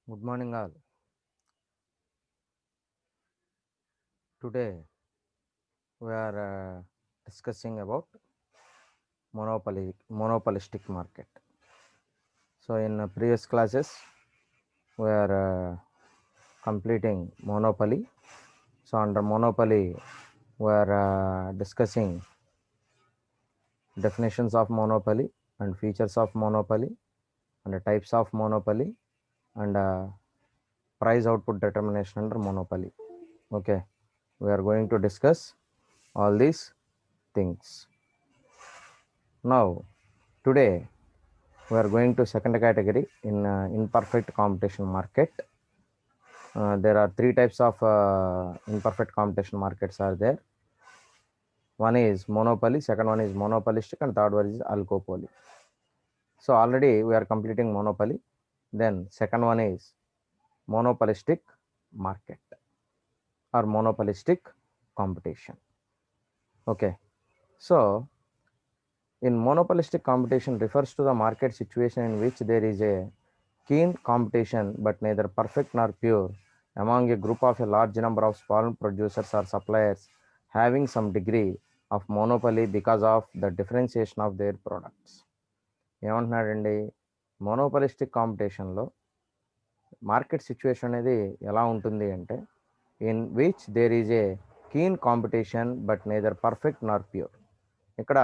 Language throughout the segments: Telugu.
Good morning, all. Today we are discussing about monopolistic market. So, in previous classes, we are completing monopoly. So, under monopoly, we are discussing definitions of monopoly and features of monopoly and the types of monopoly and price output determination under monopoly. Okay, we are going to discuss all these things. Now, today we are going to second category in imperfect competition market. There are three types of imperfect competition markets are there. One is monopoly, second one is monopolistic, and third one is oligopoly. So already we are completing monopoly. Then second one is monopolistic market or monopolistic competition. Okay, so in monopolistic competition refers to the market situation in which there is a keen competition but neither perfect nor pure among a group of a large number of small producers or suppliers having some degree of monopoly because of the differentiation of their products. ఏమంటున్నాడండి, మోనోపలిస్టిక్ కాంపిటీషన్లో మార్కెట్ సిచ్యువేషన్ అనేది ఎలా ఉంటుంది అంటే in which there is a keen competition but neither perfect nor pure. ఇక్కడ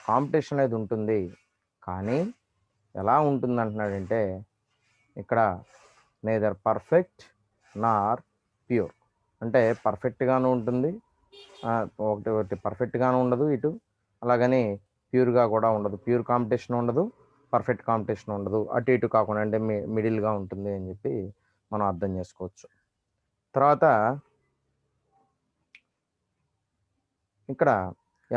కాంపిటీషన్ అనేది ఉంటుంది, కానీ ఎలా ఉంటుంది అంటున్నాడంటే ఇక్కడ నేదర్ పర్ఫెక్ట్ నార్ ప్యూర్ అంటే పర్ఫెక్ట్గాను ఉంటుంది, ఒకటి ఒకటి పర్ఫెక్ట్గాను ఉండదు ఇటు, అలాగని ప్యూర్గా కూడా ఉండదు. ప్యూర్ కాంపిటీషన్ ఉండదు, పర్ఫెక్ట్ కాంపిటీషన్ ఉండదు, అటు ఇటు కాకుండా అంటే మిడిల్గా ఉంటుంది అని చెప్పి మనం అర్థం చేసుకోవచ్చు. తర్వాత ఇక్కడ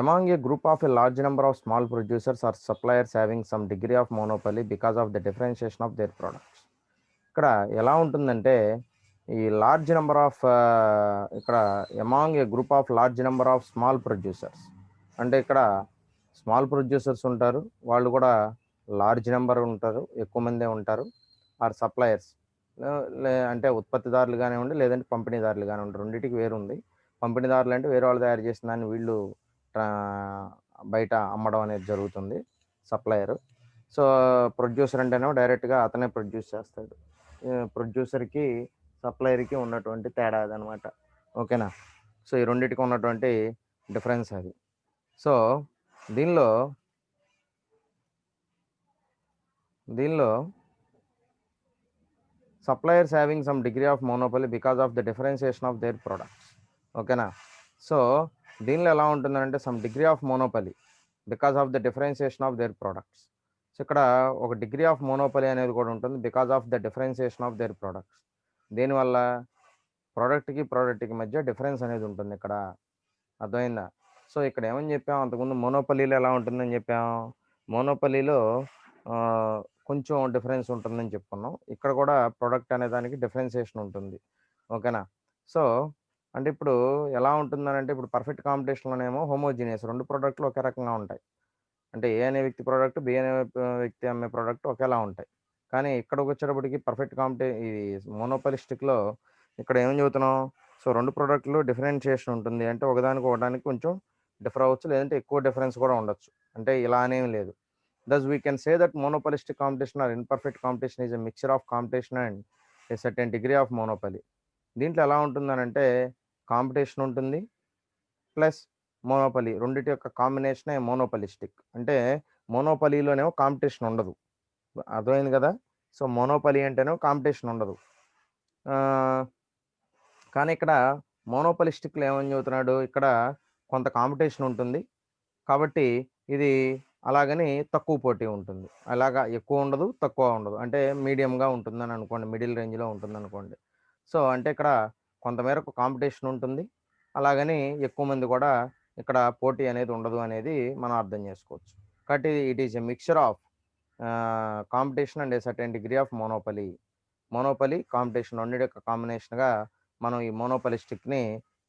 among a group of a large number of small producers or suppliers having some degree of monopoly because of the differentiation of their products. ఇక్కడ ఎలా ఉంటుందంటే ఈ లార్జ్ నెంబర్ ఆఫ్ ఇక్కడ among A group of large number of small producers అంటే ఇక్కడ స్మాల్ ప్రొడ్యూసర్స్ ఉంటారు, వాళ్ళు కూడా లార్జ్ నెంబర్ ఉంటారు, ఎక్కువ మందే ఉంటారు. ఆర్ సప్లయర్స్ అంటే ఉత్పత్తిదారులు కానివ్వండి లేదంటే పంపిణీదారులు కానివ్వండి, రెండింటికి వేరు ఉంది. పంపిణీదారులు అంటే వేరే వాళ్ళు తయారు చేసిన దాన్ని వీళ్ళు బయట అమ్మడం అనేది జరుగుతుంది, సప్లయర్. సో ప్రొడ్యూసర్ అంటేనేమో డైరెక్ట్గా అతనే ప్రొడ్యూస్ చేస్తాడు. ప్రొడ్యూసర్కి సప్లయర్కి ఉన్నటువంటి తేడా అదనమాట. ఓకేనా? సో ఈ రెండింటికి ఉన్నటువంటి డిఫరెన్స్ అది. సో దీనిలో suppliers having some degree of monopoly because of the differentiation of their products. ఓకేనా? సో దీనిలో ఎలా ఉంటుందంటే some degree of monopoly because of the differentiation of their products. So ఇక్కడ ఒక డిగ్రీ ఆఫ్ మోనోపలి అనేది కూడా ఉంటుంది because of the differentiation of their products. దీనివల్ల ప్రోడక్ట్కి మధ్య డిఫరెన్స్ అనేది ఉంటుంది ఇక్కడ. అర్థమైందా? సో ఇక్కడ ఏమని చెప్పాం, అంతకుముందు మోనోపలీలో ఎలా ఉంటుందని చెప్పాం, మోనోపలీలో కొంచెం డిఫరెన్స్ ఉంటుందని చెప్పుకున్నాం. ఇక్కడ కూడా ప్రోడక్ట్ అనే దానికి డిఫరెన్సియేషన్ ఉంటుంది. ఓకేనా? సో అంటే ఇప్పుడు ఎలా ఉంటుందనంటే ఇప్పుడు పర్ఫెక్ట్ కాంపిటీషన్లోనేమో హోమోజీనియస్, రెండు ప్రోడక్ట్లు ఒకే రకంగా ఉంటాయి. అంటే ఏ అనే వ్యక్తి ప్రోడక్ట్, బి అనే వ్యక్తి అమ్మే ప్రోడక్ట్ ఒకేలా ఉంటాయి. కానీ ఇక్కడికి వచ్చేటప్పటికి పర్ఫెక్ట్ ఈ మోనోపలిస్టిక్లో ఇక్కడ ఏం చెబుతున్నాం, సో రెండు ప్రోడక్ట్లు డిఫరెన్షియేషన్ ఉంటుంది. అంటే ఒకదానికి కొంచెం డిఫర్ అవ్వచ్చు, లేదంటే ఎక్కువ డిఫరెన్స్ కూడా ఉండొచ్చు. అంటే ఇలా అనేం లేదు. Thus, we can say that monopolistic competition or imperfect competition is a mixture of competition and a certain degree of monopoly. దీంట్లో ఎలా ఉంటుందనంటే కాంపిటీషన్ ఉంటుంది ప్లస్ మోనోపలి, రెండింటి యొక్క కాంబినేషనే మోనోపలిస్టిక్. అంటే మోనోపలీలోనేమో కాంపిటీషన్ ఉండదు. అర్థమైంది కదా? సో మోనోపలి అంటేనేమో కాంపిటీషన్ ఉండదు. కానీ ఇక్కడ మోనోపలిస్టిక్లో ఏమని చెబుతున్నాడు, ఇక్కడ కొంత కాంపిటీషన్ ఉంటుంది కాబట్టి ఇది అలాగని తక్కువ పోటీ ఉంటుంది. అలాగా ఎక్కువ ఉండదు, తక్కువ ఉండదు, అంటే మీడియంగా ఉంటుందని అనుకోండి, మిడిల్ రేంజ్లో ఉంటుంది అనుకోండి. సో అంటే ఇక్కడ కొంతమేరకు కాంపిటీషన్ ఉంటుంది, అలాగని ఎక్కువ మంది కూడా ఇక్కడ పోటీ అనేది ఉండదు అనేది మనం అర్థం చేసుకోవచ్చు. కాబట్టి it is a mixture of competition and a certain degree of monopoly competition రెండింటి యొక్క కాంబినేషన్గా మనం ఈ మోనోపలిస్టిక్ని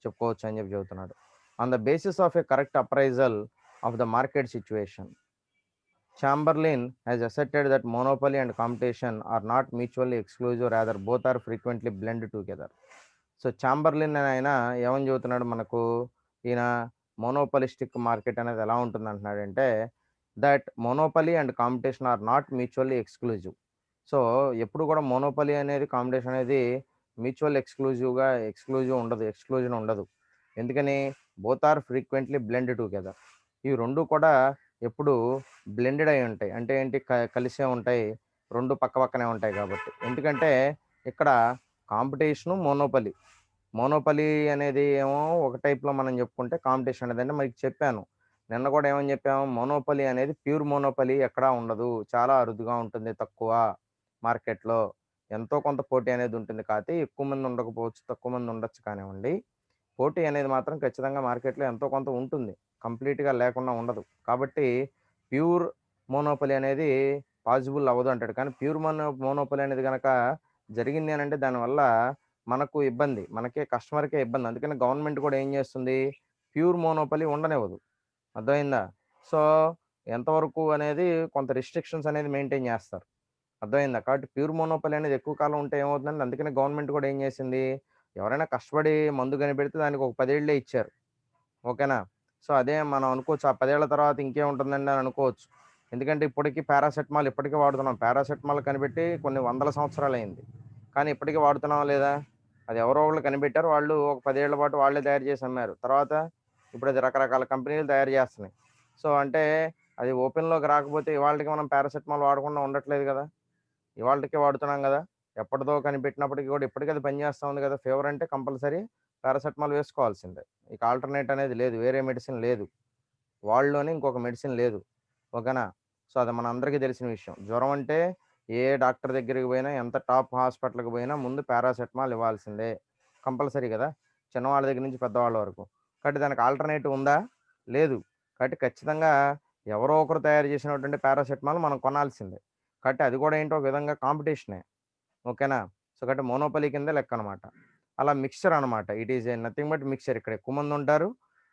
చెప్పుకోవచ్చు అని చెప్పి చెబుతున్నాడు. On the basis of A correct appraisal of the market situation. Chamberlain has asserted that monopoly and competition are not mutually exclusive, rather both are frequently blended together. So Chamberlin అని ఆయన ఏమని చెబుతున్నాడు మనకు, ఈయన మోనోపలిస్టిక్ మార్కెట్ అనేది ఎలా ఉంటుంది అంటున్నాడంటే, that monopoly and competition are not mutually exclusive. So ఎప్పుడు కూడా మోనోపలీ అనేది కాంపిటీషన్ అనేది మ్యూచువల్ ఎక్స్క్లూజన్ ఉండదు. ఎందుకని? Both are frequently blend together. ఈ రెండు కూడా ఎప్పుడు బ్లెండెడ్ అయి ఉంటాయి. అంటే ఏంటి? కలిసే ఉంటాయి. రెండు పక్క పక్కనే ఉంటాయి కాబట్టి. ఎందుకంటే ఇక్కడ కాంపిటీషను, మోనోపలీ. మోనోపలీ అనేది ఏమో ఒక టైప్‌లో మనం చెప్పుకుంటే, కాంపిటీషన్ అనేది అంటే మీకు చెప్పాను. నిన్న కూడా ఏమని చెప్పాము? మోనోపలీ అనేది ప్యూర్ మోనోపలీ ఎక్కడా ఉండదు. చాలా అరుదుగా ఉంటుంది. తక్కువ మార్కెట్‌లో. ఎంతో కొంత పోటీ అనేది ఉంటుంది. కాతే ఎక్కువ మంది ఉండకపోవచ్చు. తక్కువ మంది ఉండొచ్చు కానివ్వండి. పోటీ అనేది మాత్రం ఖచ్చితంగా మార్కెట్‌లో ఎంతో కొంత ఉంటుంది. కంప్లీట్‌గా లేకుండా ఉండదు. కాబట్టి ప్యూర్ మోనోపలీ అనేది పాసిబుల్ అవ్వదు అంటాడు. కానీ ప్యూర్ మోనోపలీ అనేది గనక జరిగింది అనంటే దానివల్ల మనకు ఇబ్బంది. మనకే కస్టమర్‌కే ఇబ్బంది. అందుకని గవర్నమెంట్ కూడా ఏం చేస్తుంది? ప్యూర్ మోనోపలీ ఉండనివ్వదు. అర్థమైందా? సో, ఎంతవరకు అనేది కొంత రిస్ట్రిక్షన్స్ అనేది మెయింటైన్ చేస్తారు. అర్థమైందా? కాబట్టి ప్యూర్ మోనోపలీ అనేది ఎక్కువ కాలం ఉంటే ఏమవుతుందంటే, అందుకనే గవర్నమెంట్ కూడా ఏం చేసింది? ఎవరైనా కష్టపడి మందు కనిపెడితే దానికి ఒక 10 ఏళ్లే ఇచ్చారు. ఓకేనా? సో, అదే మనం అనుకోవచ్చు. ఆ 10 ఏళ్ల తర్వాత ఇంకేముంటుందండి అని అనుకోవచ్చు. ఎందుకంటే ఇప్పటికి పారాసెటమాల్ ఇప్పటికే వాడుతున్నాం. పారాసెటమాల్ కనిపెట్టి కొన్ని వందల సంవత్సరాలయింది. కానీ ఇప్పటికి వాడుతున్నామా లేదా? అది ఎవరో ఒకళ్ళు కనిపెట్టారు. వాళ్ళు ఒక 10 ఏళ్ల పాటు వాళ్ళే తయారు చేసి అమ్మారు. తర్వాత ఇప్పుడు అది రకరకాల కంపెనీలు తయారు చేస్తున్నాయి. సో, అంటే అది ఓపెన్‌లోకి రాకపోతే ఇవాల్టికి మనం పారాసెటమాల్ వాడకుండా ఉండట్లేదు గదా! ఇవాల్టికే వాడుతున్నాం గదా! ఎప్పటిదో కనిపెట్టినప్పటికి కూడా ఇప్పటికి అది పనిచేస్తా ఉంది గదా! ఫీవర్ అంటే కంపల్సరీ పారాసెటమాల్ వేసుకోవాల్సిందే. ఇక ఆల్టర్‌నేట్ అనేది లేదు. వేరే మెడిసిన్ లేదు. వరల్డ్‌లోనే ఇంకొక మెడిసిన్ లేదు. ఓకేనా? సో, అది మనందరికీ తెలిసిన విషయం. జ్వరం అంటే ఏ డాక్టర్ దగ్గరికి పోయినా, ఎంత టాప్ హాస్పిటల్‌కి పోయినా ముందు పారాసెటమాల్ ఇవ్వాల్సిందే. కంపల్సరీ గదా! చిన్నవాళ్ళ దగ్గర నుంచి పెద్దవాళ్ళ వరకు. కాబట్టి దానికి ఆల్టర్‌నేటివ్ ఉందా? లేదు. కాబట్టి ఖచ్చితంగా ఎవరో ఒకరు తయారు చేసినటువంటి పారాసెటమాల్ మనం కొనాల్సిందే. కాబట్టి అది కూడా ఏంటో ఒక విధంగా కాంపిటీషనే. ఓకేనా? సో, కాబట్టి మోనోపలీ కిందే లెక్కనమాట. అలా మిక్స్చర్ అనమాట. It is a nothing but mixture. ఇక్కడ ఎక్కువ మందుంటారు.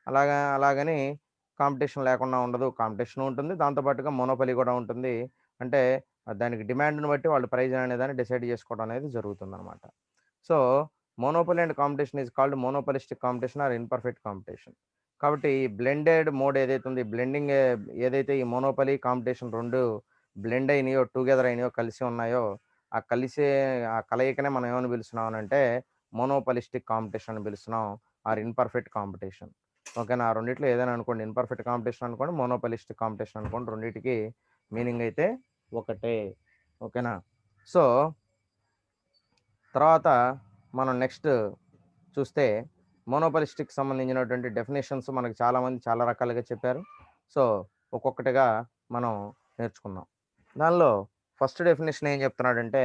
అలాగని కాంపిటీషన్ లేకుండా ఉండదు. కాంపిటీషన్ ఉంటుంది. దాంతో పాటుగా మోనోపలీ కూడా ఉంటుంది. అంటే దానికి డిమాండ్‌ని బట్టి వాళ్ళు ప్రైస్ అనేదాన్ని డిసైడ్ చేసుకోవడం అనేది జరుగుతుందనమాట. So, monopoly and competition is called monopolistic competition or imperfect competition. కాబట్టి ఈ బ్లెండెడ్ మోడ్ ఏదైతే ఉందో, ఈ బ్లెండింగ్ ఏదైతే ఈ మోనోపలీ, కాంపిటీషన్ 2 బ్లెండ్ అయినాయో, టుగెదర్ అయినాయో, కలిసి ఉన్నాయో, ఆ కలిసే ఆ కలయికనే మనం ఏమని పిలుస్తున్నాం అనంటే మోనోపోలిస్టిక్ కాంపిటీషన్ అని పిలుస్తున్నాం. Or imperfect competition. ఓకేనా? ఆ రెండిట్లో ఏదైనా అనుకోండి. ఇన్‌పర్ఫెక్ట్ కాంపిటీషన్ అనుకోండి, మోనోపోలిస్టిక్ కాంపిటీషన్ అనుకోండి. రెండిటికి మీనింగ్ అయితే ఒకటే. ఓకేనా? సో, తర్వాత మనం నెక్స్ట్ చూస్తే మోనోపోలిస్టిక్ సంబంధించినటువంటి డెఫినిషన్స్ మనకు చాలామంది చాలా రకాలుగా చెప్పారు. సో, ఒక్కొక్కటిగా మనం నేర్చుకుందాం. దానిలో ఫస్ట్ డెఫినిషన్ ఏం చెప్తున్నాడంటే,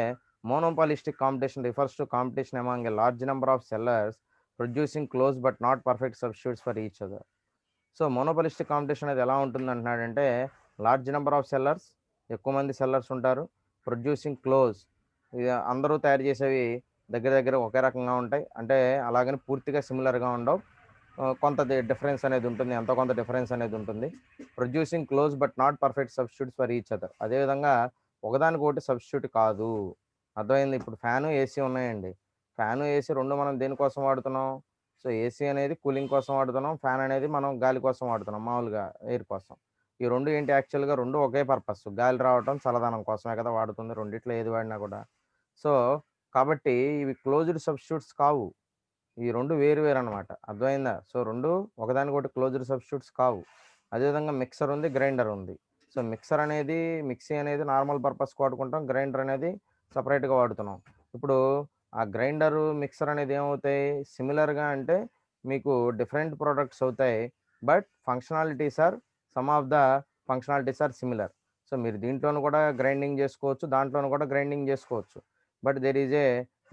monopolistic competition refers to competition among a large number of sellers producing close but not perfect substitutes for each other. So, monopolistic competition అనేది ఎలా ఉంటుందంటున్నాడంటే, లార్జ్ నంబర్ ఆఫ్ సెల్లర్స్, ఎక్కువ మంది సెల్లర్స్ ఉంటారు. ప్రొడ్యూసింగ్ క్లోజ్, ఇగ అందరూ తయారు చేసేవి దగ్గర దగ్గర ఒకే రకంగా ఉంటాయి. అంటే అలాగని పూర్తిగా సిమిలర్‌గా ఉండవు. కొంత డిఫరెన్స్ అనేది ఉంటుంది. ఎంతో కొంత డిఫరెన్స్ అనేది ఉంటుంది. Producing close but not perfect substitutes for each other. అదేవిధంగా ఒకదానికొకటి సబ్స్టిట్యూట్ కాదు. అర్థమైంది. ఇప్పుడు ఫ్యాను, ఏసీ ఉన్నాయండి. ఫ్యాను, ఏసీ 2 మనం దేనికోసం వాడుతున్నాం? సో, ఏసీ అనేది కూలింగ్ కోసం వాడుతున్నాం. ఫ్యాన్ అనేది మనం గాలి కోసం వాడుతున్నాం. మామూలుగా ఎయిర్ కోసం. ఈ 2 ఏంటి యాక్చువల్‌గా 2 ఒకే పర్పస్. గాలి రావటం, చల్లదనం కోసమే కదా వాడుతుంది. రెండిట్లో ఏది వాడినా కూడా. సో, కాబట్టి ఇవి క్లోజ్డ్ సబ్స్టిట్యూట్స్ కావు. ఈ 2 వేరు వేరనమాట. అర్థమైందా? సో, 2 ఒకదానికొకటి క్లోజ్డ్ సబ్స్టిట్యూట్స్ కావు. అదేవిధంగా మిక్సర్ ఉంది, గ్రైండర్ ఉంది. సో, మిక్సీ అనేది నార్మల్ పర్పస్‌కి వాడుకుంటాం. గ్రైండర్ అనేది సెపరేట్‌గా వాడుతున్నాం. ఇప్పుడు ఆ గ్రైండరు, మిక్సర్ అనేది ఏమవుతాయి? సిమిలర్‌గా అంటే మీకు డిఫరెంట్ ప్రొడక్ట్స్ అవుతాయి. But some of the functionalities are similar. So, మీరు దీంట్లోను కూడా గ్రైండింగ్ చేసుకోవచ్చు. దాంట్లోను కూడా గ్రైండింగ్ చేసుకోవచ్చు. But there is a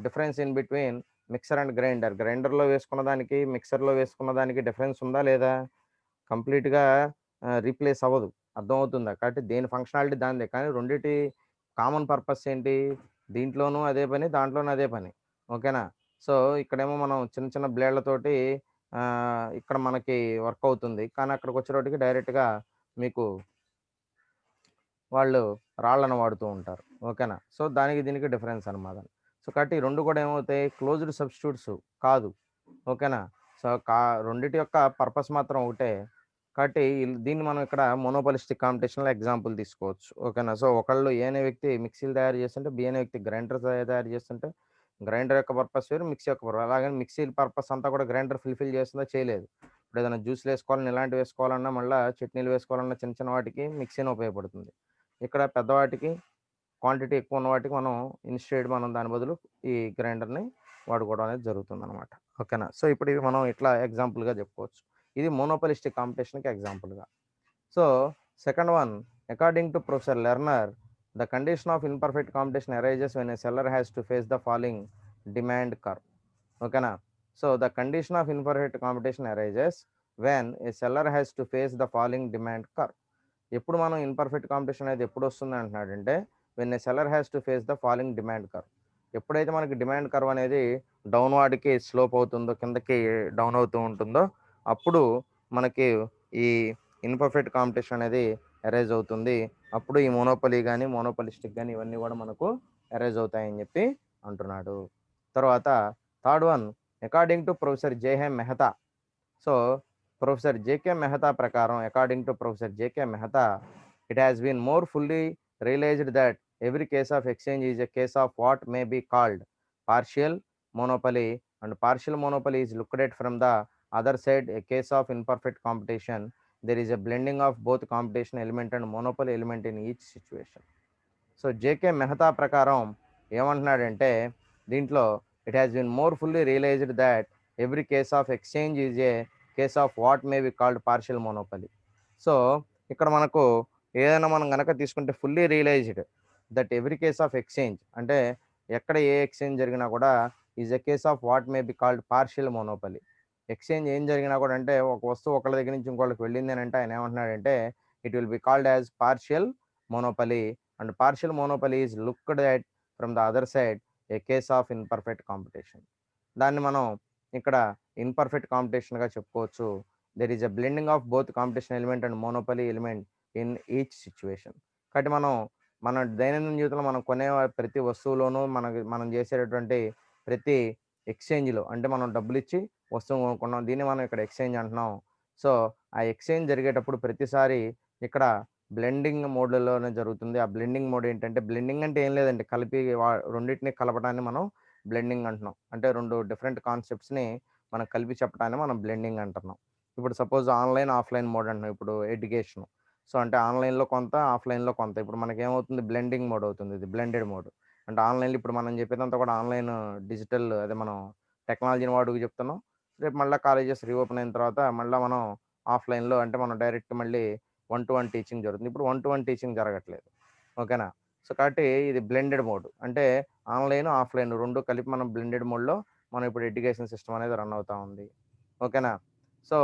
difference in between mixer and grinder. గ్రైండర్‌లో వేసుకున్న దానికి, మిక్సర్‌లో వేసుకున్న దానికి డిఫరెన్స్ ఉందా? లేదా? కంప్లీట్‌గా రీప్లేస్ అవ్వదు. అర్థమవుతుందా? కాబట్టి దేని ఫంక్షనాలిటీ దానిదే. కానీ రెండిటి కామన్ పర్పస్ ఏంటి? దీంట్లోనూ అదే పని, దాంట్లోనూ అదే పని. ఓకేనా? సో, ఇక్కడేమో మనం చిన్న చిన్న బ్లేడ్‌లతోటి ఇక్కడ మనకి వర్క్ అవుతుంది. కానీ అక్కడికొచ్చేటప్పటికి డైరెక్ట్‌గా మీకు వాళ్ళు రాళ్ళను వాడుతూ ఉంటారు. ఓకేనా? సో, దానికి దీనికి డిఫరెన్స్ అనమాట. సో, కాబట్టి ఈ 2 కూడా ఏమవుతాయి క్లోజ్డ్ సబ్‌స్టిట్యూట్స్ కాదు. ఓకేనా? సో, రెండిటి యొక్క పర్పస్ మాత్రం ఒకటే. కాబట్టి దీన్ని మనం ఇక్కడ మోనోపోలిస్టిక్ కాంపిటీషన్‌లో ఎగ్జాంపుల్ తీసుకోవచ్చు. ఓకేనా? సో, ఒకళ్ళు ఏ అనే వ్యక్తి మిక్సీలు తయారు చేస్తుంటే, బి అనే వ్యక్తి గ్రైండర్ తయారు చేస్తుంటే, గ్రైండర్ యొక్క పర్పస్ వేరు, మిక్సీ యొక్క అలాగని మిక్సీ పర్పస్ అంతా కూడా గ్రైండర్ ఫుల్‌ఫిల్ చేస్తుందా? చేయలేదు. ఇప్పుడు ఏదైనా జ్యూస్‌లు వేసుకోవాలన్నా, ఇలాంటివి వేసుకోవాలన్నా, మళ్ళా చట్నీలు వేసుకోవాలన్నా చిన్న చిన్న వాటికి మిక్సీనే ఉపయోగపడుతుంది. ఇక్కడ పెద్దవాటికి క్వాంటిటీ ఎక్కువ ఉన్న వాటికి మనం దాని బదులు ఈ గ్రైండర్‌ని వాడుకోవడం అనేది జరుగుతుందనమాట. ఓకేనా? సో, ఇప్పుడు ఇవి మనం ఇట్లా ఎగ్జాంపుల్‌గా చెప్పుకోవచ్చు. ఇది మోనోపోలిస్టిక్ కాంపిటీషన్‌కి ఎగ్జాంపుల్‌గా. So, second one according to professor Lerner, the condition of imperfect competition arises when a seller has to face the following demand curve. ఓకేనా? So, the condition of imperfect competition arises when a seller has to face the following demand curve. ఎప్పుడు మనం ఇన్‌పర్ఫెక్ట్ కాంపిటీషన్ అనేది ఎప్పుడొస్తుంది అంటున్నాడంటే, when a seller has to face the following demand curve. ఎప్పుడైతే మనకి డిమాండ్ కర్వ్ అనేది డౌన్‌వార్డ్‌కి స్లోప్ అవుతుందో, కిందకి డౌన్ అవుతూ ఉంటుందో, అప్పుడు మనకి ఈ ఇన్‌పర్ఫెక్ట్ కాంపిటీషన్ అనేది అరైజ్ అవుతుంది. అప్పుడు ఈ మోనోపొలీ గాని, మోనోపోలిస్టిక్ గాని ఇవన్నీ గూడా మనకు అరైజ్ అవుతాయని జెప్పి అంటున్నాడు. తర్వాత third one according to professor J M Mehta. So, professor J K Mehta ప్రకారం according to professor J K Mehta, it has been more fully realised that every case of exchange is a case of what may be called partial monopoly and partial monopoly is looked at from the other side a case of imperfect competition. There is a blending of both competition element and monopoly element in each situation. So, JK Mehta ప్రకారం ఏమంటున్నాడంటే, దీంట్లో it has been more fully realised that every case of exchange is a case of what may be called partial monopoly. So, ఇక్కడ మనకు ఏదైనా మనం గనక తీసుకుంటే fully realised that every case of exchange అంటే ఎక్కడ ఏ ఎక్స్చేంజ్ జరిగినా కూడా is a case of what may be called partial monopoly. Exchange ఏం జరిగినా కూడా అంటే ఒక వస్తువు ఒకళ్ళ దగ్గర నుంచి ఇంకోళ్ళకి వెళ్ళింది అని అంటే ఆయన ఏమంటున్నాడంటే it will be called as partial monopoly and partial monopoly is looked at from the other side a case of imperfect competition. దాన్ని మనం ఇక్కడ ఇన్పర్ఫెక్ట్ కాంపిటీషన్గా చెప్పుకోవచ్చు. There is a blending of both competition element and monopoly element in each situation. కాబట్టి మన దైనందిన జీవితంలో మనం కొనే ప్రతి వస్తువులోనూ మనం చేసేటటువంటి ప్రతి ఎక్స్చేంజ్లో అంటే మనం డబ్బులు ఇచ్చి వస్తువు కొనుక్కున్నాం, దీన్ని మనం ఇక్కడ ఎక్స్చేంజ్ అంటున్నాం. సో, ఆ ఎక్స్చేంజ్ జరిగేటప్పుడు ప్రతిసారి ఇక్కడ బ్లెండింగ్ మోడ్‌లోనే జరుగుతుంది. ఆ బ్లెండింగ్ మోడ్ ఏంటంటే, బ్లెండింగ్ అంటే ఏం లేదండి. రెండిటిని కలపడాన్ని మనం బ్లెండింగ్ అంటున్నాం. అంటే 2 డిఫరెంట్ కాన్సెప్ట్స్‌ని మనం కలిపి చెప్పడాన్ని మనం బ్లెండింగ్ అంటున్నాం. ఇప్పుడు సపోజ్ ఆన్‌లైన్, ఆఫ్‌లైన్ మోడ్ అంటున్నాం. ఇప్పుడు ఎడ్యుకేషన్. సో, అంటే ఆన్‌లైన్‌లో కొంత, ఆఫ్‌లైన్‌లో కొంత. ఇప్పుడు మనకేమవుతుంది బ్లెండింగ్ మోడ్ అవుతుంది. ఇది బ్లెండెడ్ మోడ్. అంటే ఆన్‌లైన్‌లో ఇప్పుడు మనం చెప్పేదంతా కూడా ఆన్‌లైన్ డిజిటల్ అదే మనం టెక్నాలజీని వాడుకు చెప్తున్నాం. రేపు మళ్ళా కాలేజెస్ రీఓపెన్ అయిన తర్వాత మళ్ళా మనం ఆఫ్‌లైన్‌లో అంటే మనం డైరెక్ట్ మళ్ళీ వన్ టు వన్ టీచింగ్ జరుగుతుంది. ఇప్పుడు వన్ టు వన్ టీచింగ్ జరగట్లేదు. ఓకేనా? సో, కాబట్టి ఇది బ్లెండెడ్ మోడ్. అంటే ఆన్‌లైన్, ఆఫ్‌లైన్ 2 కలిపి మనం బ్లెండెడ్ మోడ్‌లో మనం ఇప్పుడు ఎడ్యుకేషన్ సిస్టమ్ అనేది రన్ అవుతా ఉంది. ఓకేనా? సో,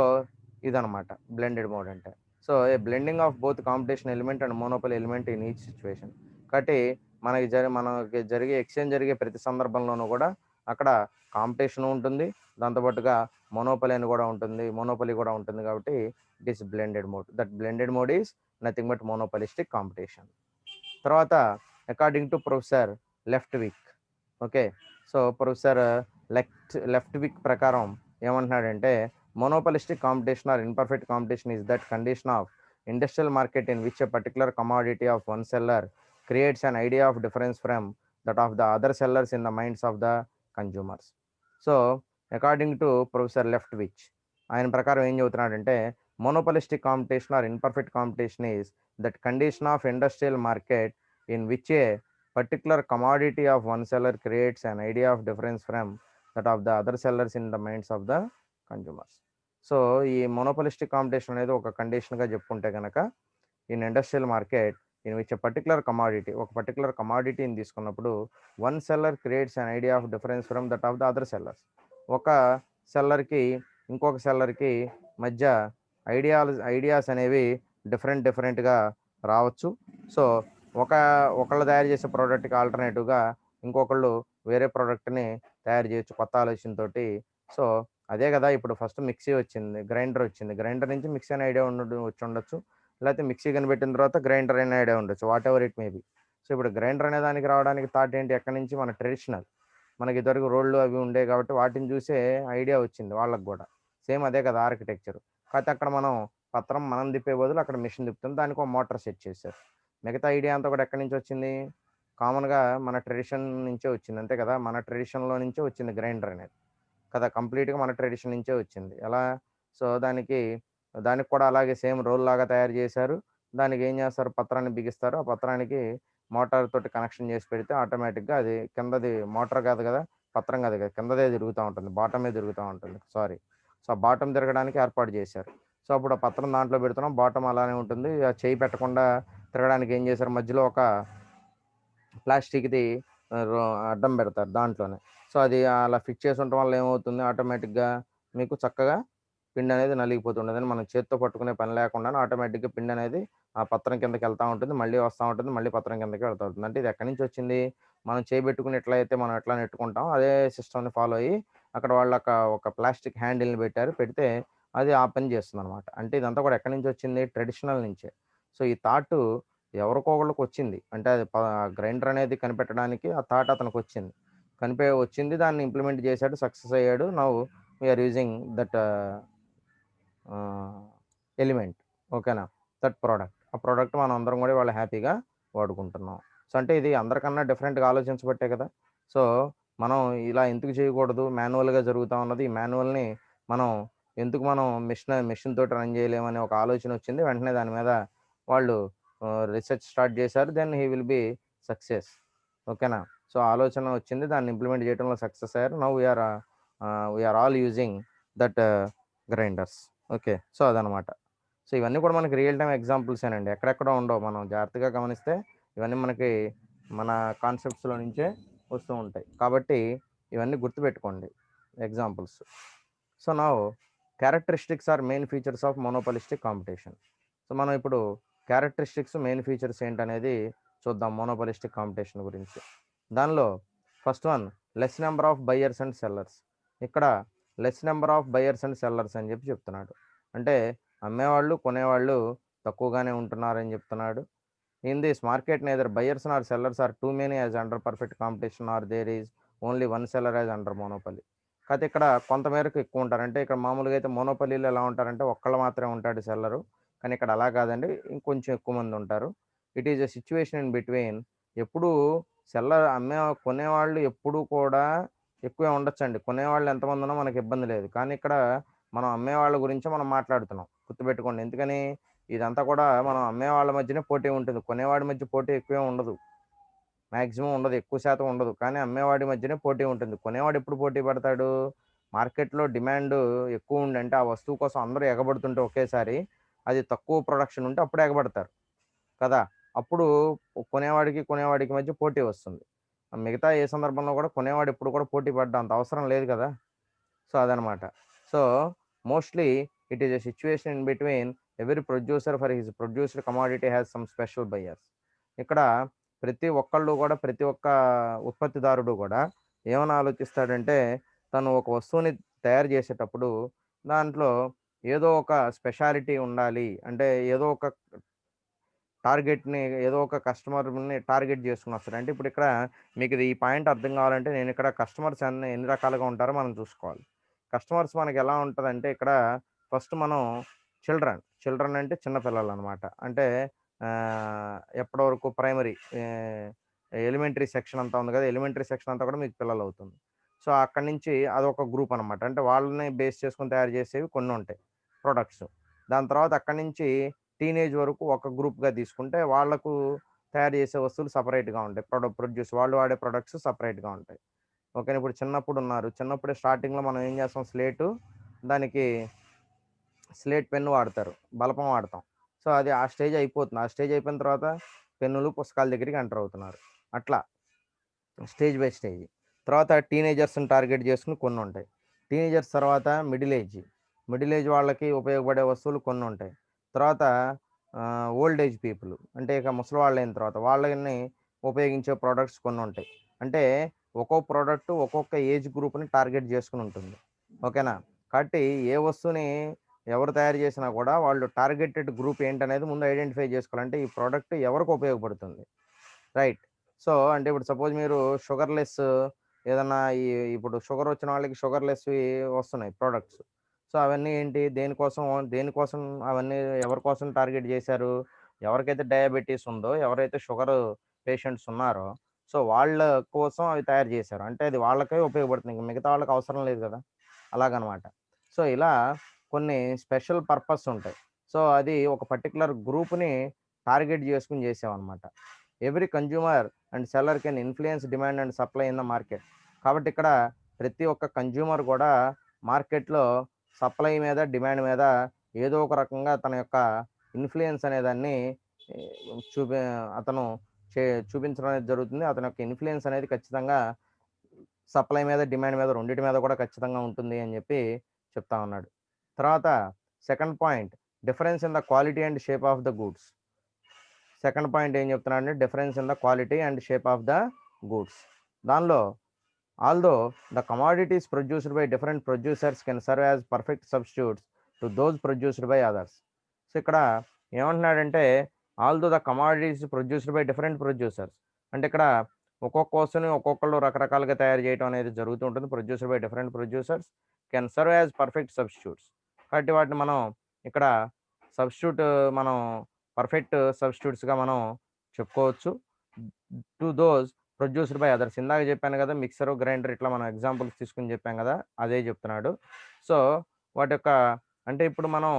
ఇదనమాట బ్లెండెడ్ మోడ్ అంటే. So, A blending of both competition element and monopoly element in each situation. కాబట్టి మనకి జరిగే ఎక్స్‌చేంజ్ జరిగే ప్రతి సందర్భంలోనూ కూడా అక్కడ కాంపిటీషన్ ఉంటుంది. దాంతో పాటుగా మోనోపలీ కూడా ఉంటుంది కాబట్టి it is blended mode. That blended mode is nothing but monopolistic competition. తర్వాత according to professor Leftwich. Okay. So, professor Leftwich ప్రకారం ఏమంటున్నాడంటే, monopolistic competition or imperfect competition is that condition of industrial market in which a particular commodity of one seller creates an idea of difference from that of the other sellers in the minds of the consumers. So, according to professor Leftwich ఆయన ప్రకారం ఏం చెబుతున్నాడంటే, monopolistic competition or imperfect competition is that condition of industrial market in which a particular commodity of one seller creates an idea of difference from that of the other sellers in the minds of the consumers. So, ఈ మోనోపోలిస్టిక్ కాంపిటీషన్ అనేది ఒక కండిషన్‌గా చెప్పుకుంటే గనక in industrial market in which ఎ ఒక పర్టిక్యులర్ కమోడిటీని తీసుకున్నప్పుడు one seller creates an idea of difference from that of the other sellers. ఒక సెల్లర్‌కి, ఇంకొక సెల్లర్‌కి మధ్య ఐడియాస్ అనేవి డిఫరెంట్‌గా రావచ్చు. సో, ఒక ఒకళ్ళు తయారు చేసే ప్రోడక్ట్‌కి ఆల్టర్‌నేటివ్‌గా ఇంకొకళ్ళు వేరే ప్రోడక్ట్‌ని తయారు చేయొచ్చు కొత్త ఆలోచనతోటి. సో, అదే గదా! ఇప్పుడు ఫస్ట్ మిక్సీ వచ్చింది. గ్రైండర్ వచ్చింది. గ్రైండర్ నుంచి మిక్సీ అనే ఐడియా వచ్చుండొచ్చు. లేకపోతే మిక్సీ కనిపెట్టిన తర్వాత గ్రైండర్ అనే ఐడియా ఉండొచ్చు. What ever it may be. So, ఇప్పుడు గ్రైండర్ అనే దానికి రావడానికి థాట్ ఏంటి? ఎక్కడి నుంచి? మన ట్రెడిషనల్. మనకి ఇదివరకు రోళ్ళు అవి ఉండేవి కాబట్టి వాటిని చూసే ఐడియా వచ్చింది వాళ్ళకి గూడా. సేమ్ అదే కదా ఆర్కిటెక్చర్. కాకపోతే అక్కడ మనం పత్రం మనం తిప్పే బదులు అక్కడ మెషిన్ తిప్పుతుంది. దానికి ఒక మోటార్ సెట్ చేశారు. మిగతా ఐడియా అంతా కూడా ఎక్కడి నుంచి వచ్చింది? కామన్‌గా మన ట్రెడిషన్ నుంచే వచ్చింది. అంతే కదా! మన ట్రెడిషన్‌లో నుంచే వచ్చింది గ్రైండర్ అనేది. కదా! కంప్లీట్‌గా మన ట్రెడిషన్ నుంచే వచ్చింది. ఎలా? సో, దానికి కూడా అలాగే సేమ్ రోల్‌లాగా తయారు చేశారు. దానికి ఏం చేస్తారు? పత్రాన్ని బిగిస్తారు. ఆ పత్రానికి మోటార్ తోటి కనెక్షన్ చేసి పెడితే ఆటోమేటిక్‌గా అది కిందది మోటార్ కాదు కదా! పత్రం కాదు కదా! కిందదే తిరుగుతా ఉంటుంది. బాటమే తిరుగుతా ఉంటుంది. సారీ. సో, బాటమ్ తిరగడానికి ఏర్పాటు చేశారు. సో, అప్పుడు ఆ పత్రం దాంట్లో పెడుతున్నాం. బాటమ్ అలానే ఉంటుంది. ఆ చెయ్యి పెట్టకుండా తిరగడానికి ఏం చేశారు? మధ్యలో ఒక ప్లాస్టిక్‌ది రో అడ్డం పెడతారు దాంట్లోనే. సో, అది అలా ఫిక్స్ చేసి ఉండటం వల్ల ఏమవుతుంది ఆటోమేటిక్‌గా మీకు చక్కగా పిండనేది నలిగిపోతుండదని మనం చేత్తో పట్టుకునే పని లేకుండానే ఆటోమేటిక్‌గా పిండనేది ఆ పత్రం కిందకెళ్తా ఉంటుంది. మళ్ళీ వస్తా ఉంటుంది. మళ్ళీ పత్రం కిందకే వెళ్తా ఉంటుంది. అంటే ఇది ఎక్కడి నుంచొచ్చింది? మనం చేయబెట్టుకొని ఎట్లయితే మనం ఎట్లా నెట్టుకుంటామో అదే సిస్టమ్‌ని ఫాలో అయ్యి అక్కడ ఒక ప్లాస్టిక్ హ్యాండిల్‌ని పెట్టారు. పెడితే అది ఆ పని చేస్తుందనమాట. అంటే ఇదంతా కూడా ఎక్కడి నుంచొచ్చింది? ట్రెడిషనల్ నుంచే. సో, ఈ థాటు ఎవరికో ఒకళ్ళకొచ్చింది. అంటే అది గ్రైండర్ అనేది కనిపెట్టడానికి ఆ థాట్ అతనికొచ్చింది. వచ్చింది. దాన్ని ఇంప్లిమెంట్ చేశాడు. సక్సెస్ అయ్యాడు. Now we are using that ah, element. ఓకేనా? That product. ఆ ప్రొడక్ట్ మనం అందరం గూడా ఇవాళ హ్యాపీగా వాడుకుంటున్నాం. సో, అంటే ఇది అందరికన్నా డిఫరెంట్‌గా ఆలోచించబట్టే కదా! సో, మనం ఇలా ఎందుకు చేయకూడదు? మాన్యువల్‌గా జరుగుతా ఉన్నది. ఈ మాన్యువల్‌ని మనం మనం మెషిన్ తోటి రన్ చేయలేమనే ఒక ఆలోచనొచ్చింది. వెంటనే దాని మీద వాళ్ళు రిసర్చ్ స్టార్ట్ చేశారు. Then he will be success. ఓకేనా? సో, ఆలోచన వచ్చింది. దాన్ని ఇంప్లిమెంట్ చేయడంలో సక్సెస్ అయ్యారు. Now we are all using that grinders. Okay. So, అదనమాట. సో, ఇవన్నీ కూడా మనకి రియల్ టైమ్ ఎగ్జాంపుల్సేనండి. ఎక్కడెక్కడో ఉండవు. మనం జాగ్రత్తగా గమనిస్తే ఇవన్నీ మనకి మన కాన్సెప్ట్స్‌లో నుంచే వస్తూ ఉంటాయి. కాబట్టి ఇవన్నీ గుర్తుపెట్టుకోండి examples. So, now characteristics are main features of monopolistic competition. So, మనం ఇప్పుడు క్యారెక్టరిస్టిక్స్, మెయిన్ ఫీచర్స్ ఏంటనేది చూద్దాం మోనోపోలిస్టిక్ కాంపిటీషన్ గురించి. దానిలో first one less number of buyers and sellers. ఇక్కడ less number of buyers and sellers అని చెప్తున్నాడు. అంటే అమ్మేవాళ్ళు, కొనేవాళ్ళు తక్కువగానే ఉంటున్నారని చెప్తున్నాడు. In this market neither buyers nor sellers are too many as under perfect competition or there is only one seller as under monopoly. కాతే ఇక్కడ కొంతమేరకు ఎక్కువ ఉంటారు. అంటే ఇక్కడ మామూలుగా అయితే మోనోపలీలో ఎలా ఉంటారంటే ఒక్కళ్ళు మాత్రమే ఉంటాడు సెల్లరు. కానీ ఇక్కడ అలా కాదండి. ఇంకొంచెం ఎక్కువ మంది ఉంటారు. It is a situation in between. ఎప్పుడూ కొనేవాళ్ళు ఎప్పుడూ కూడా ఎక్కువే ఉండొచ్చండి. కొనేవాళ్ళు ఎంతమంది ఉన్నా మనకి ఇబ్బంది లేదు. కానీ ఇక్కడ మనం అమ్మేవాళ్ళ గురించే మనం మాట్లాడుతున్నాం. గుర్తుపెట్టుకోండి. ఎందుకని? ఇదంతా కూడా మనం అమ్మేవాళ్ళ మధ్యనే పోటీ ఉంటుంది. కొనేవాడి మధ్య పోటీ ఎక్కువేం ఉండదు. మాక్సిమం ఉండదు. ఎక్కువ శాతం ఉండదు. కానీ అమ్మేవాడి మధ్యనే పోటీ ఉంటుంది. కొనేవాడు ఎప్పుడు పోటీ పడతాడు? మార్కెట్‌లో డిమాండ్ ఎక్కువుండి అంటే ఆ వస్తువు కోసం అందరూ ఎగబడుతుంటే ఒకేసారి అది తక్కువ ప్రొడక్షన్ ఉంటే అప్పుడు ఎగబడతారు కదా! అప్పుడు కొనేవాడికి మధ్య పోటీ వస్తుంది. మిగతా ఏ సందర్భంలో కూడా కొనేవాడు ఎప్పుడు కూడా పోటీ పడ్డ అంత అవసరం లేదు కదా! సో, అదనమాట. So, mostly it is a situation in between every producer for his produced commodity has some special buyers. ఇక్కడ ప్రతి ఒక్క ఉత్పత్తిదారుడు గూడా ఏమని ఆలోచిస్తాడంటే, తను ఒక వస్తువుని తయారు చేసేటప్పుడు దాంట్లో ఏదో ఒక స్పెషాలిటీ ఉండాలి. అంటే ఏదో ఒక కస్టమర్‌ని టార్గెట్ చేసుకొనొస్తాడు. అంటే ఇప్పుడిక్కడ మీకిది ఈ పాయింట్ అర్థం కావాలంటే నేనిక్కడ కస్టమర్స్ ఎన్ని రకాలుగా ఉంటారో మనం చూసుకోవాలి. కస్టమర్స్ మనకెలా ఉంటదంటే ఇక్కడ ఫస్ట్ మనం చిల్డ్రన్ అంటే చిన్న పిల్లలనమాట. అంటే ఎప్పటి వరకు ప్రైమరీ ఎలిమెంటరీ సెక్షన్ అంతా ఉంది కదా! ఎలిమెంటరీ సెక్షన్ అంతా కూడా మీకు పిల్లలవుతుంది. సో, అక్కడి నుంచి అదొక గ్రూప్ అనమాట. అంటే వాళ్ళని బేస్ చేసుకొని తయారు చేసేవి కొన్నుంటాయి ప్రొడక్ట్స్. దాని తర్వాత అక్కడి నుంచి టీనేజ్ వరకు ఒక గ్రూప్‌గా తీసుకుంటే వాళ్ళకు తయారు చేసే వస్తువులు సెపరేట్‌గా ఉంటాయి. వాళ్ళు వాడే ప్రొడక్ట్స్ సెపరేట్‌గా ఉంటాయి. ఓకేనా. ఇప్పుడు చిన్నప్పుడున్నారు. చిన్నప్పుడే స్టార్టింగ్‌లో మనం ఏం చేస్తాం దానికి స్లేట్ పెన్ వాడతారు. బలపం వాడతాం. సో, అది ఆ స్టేజ్ అయిపోతుంది. ఆ స్టేజ్ అయిపోయిన తర్వాత పెన్నులు, పుస్తకాల దగ్గరికి ఎంటర్ అవుతున్నారు. అట్లా స్టేజ్ బై స్టేజ్. తర్వాత టీనేజర్స్‌ని టార్గెట్ చేసుకొని కొన్నుంటాయి. టీనేజర్స్ తర్వాత మిడిల్ ఏజ్ వాళ్ళకి ఉపయోగపడే వస్తువులు కొన్నుంటాయి. తర్వాత ఓల్డ్ ఏజ్ పీపుల్ అంటే ఇక ముసలివాళ్ళయిన తర్వాత వాళ్ళని ఉపయోగించే ప్రొడక్ట్స్ కొన్నుంటాయి. అంటే ఒక్కో ప్రొడక్ట్ ఒక్కొక్క ఏజ్ గ్రూప్‌ని టార్గెట్ చేసుకొని ఉంటుంది. ఓకేనా. కాబట్టి ఏ వస్తువుని ఎవరు తయారు చేసినా కూడా వాళ్ళు టార్గెటెడ్ గ్రూప్ ఏంటనేది ముందు ఐడెంటిఫై చేసుకోవాలంటే ఈ ప్రోడక్ట్ ఎవరికి ఉపయోగపడుతుంది, రైట్? సో అంటే ఇప్పుడు సపోజ్ మీరు షుగర్లెస్ ఏదన్నా ఇప్పుడు షుగర్ వచ్చిన వాళ్ళకి షుగర్లెస్వి వస్తున్నాయి ప్రోడక్ట్స్. సో అవన్నీ ఏంటి, దేనికోసం దేనికోసం అవన్నీ ఎవరి కోసం టార్గెట్ చేశారు? ఎవరికైతే డయాబెటీస్ ఉందో, ఎవరైతే షుగర్ పేషెంట్స్ ఉన్నారో, సో వాళ్ళ కోసం అవి తయారు చేశారు. అంటే అది వాళ్ళకే ఉపయోగపడుతుంది, ఇంక మిగతా వాళ్ళకి అవసరం లేదు కదా, అలాగనమాట. సో ఇలా కొన్ని స్పెషల్ పర్పస్ ఉంటాయి. సో అది ఒక పర్టికులర్ గ్రూప్ని టార్గెట్ చేసుకుని చేసామన్నమాట. Every consumer and seller can influence demand and supply in the market. కాబట్టి ఇక్కడ ప్రతి ఒక్క కన్జ్యూమర్ కూడా మార్కెట్లో సప్లై మీద, డిమాండ్ మీద ఏదో ఒక రకంగా తన యొక్క ఇన్ఫ్లుయెన్స్ అనేదాన్ని ఏ, చూపి అతను చూపించడం అనేది జరుగుతుంది. అతని యొక్క ఇన్ఫ్లుయెన్స్ అనేది ఖచ్చితంగా సప్లై మీద, డిమాండ్ మీద, రెండిటి మీద కూడా ఖచ్చితంగా ఉంటుంది అని చెప్పి చెప్తా ఉన్నాడు. తర్వాత second point, difference in the quality and shape of the goods. Second point ఏం చెప్తున్నాడంటే difference in the quality and shape of the goods. దానిలో although the commodities produced by different producers can serve as perfect substitutes to those produced by others. So ఇక్కడ ఏమంటున్నాడంటే although the commodities produced by different producers, అంటే ఇక్కడ ఒక్కొక్క వస్తువుని ఒక్కొక్కళ్ళు రకరకాలుగా తయారు చేయడం అనేది జరుగుతూ ఉంటుంది. Produced by different producers can serve as perfect substitutes. కాబట్టి వాటిని మనం ఇక్కడ సబ్స్టిట్యూట్ మనం పర్ఫెక్ట్ సబ్స్టిట్యూట్స్గా మనం చెప్పుకోవచ్చు. To those produced by others. ఇందాక చెప్పాను కదా, మిక్సర్, గ్రైండర్, ఇట్లా మనం ఎగ్జాంపుల్స్ తీసుకుని చెప్పాం కదా, అదే చెప్తున్నాడు. సో వాటి యొక్క అంటే ఇప్పుడు మనం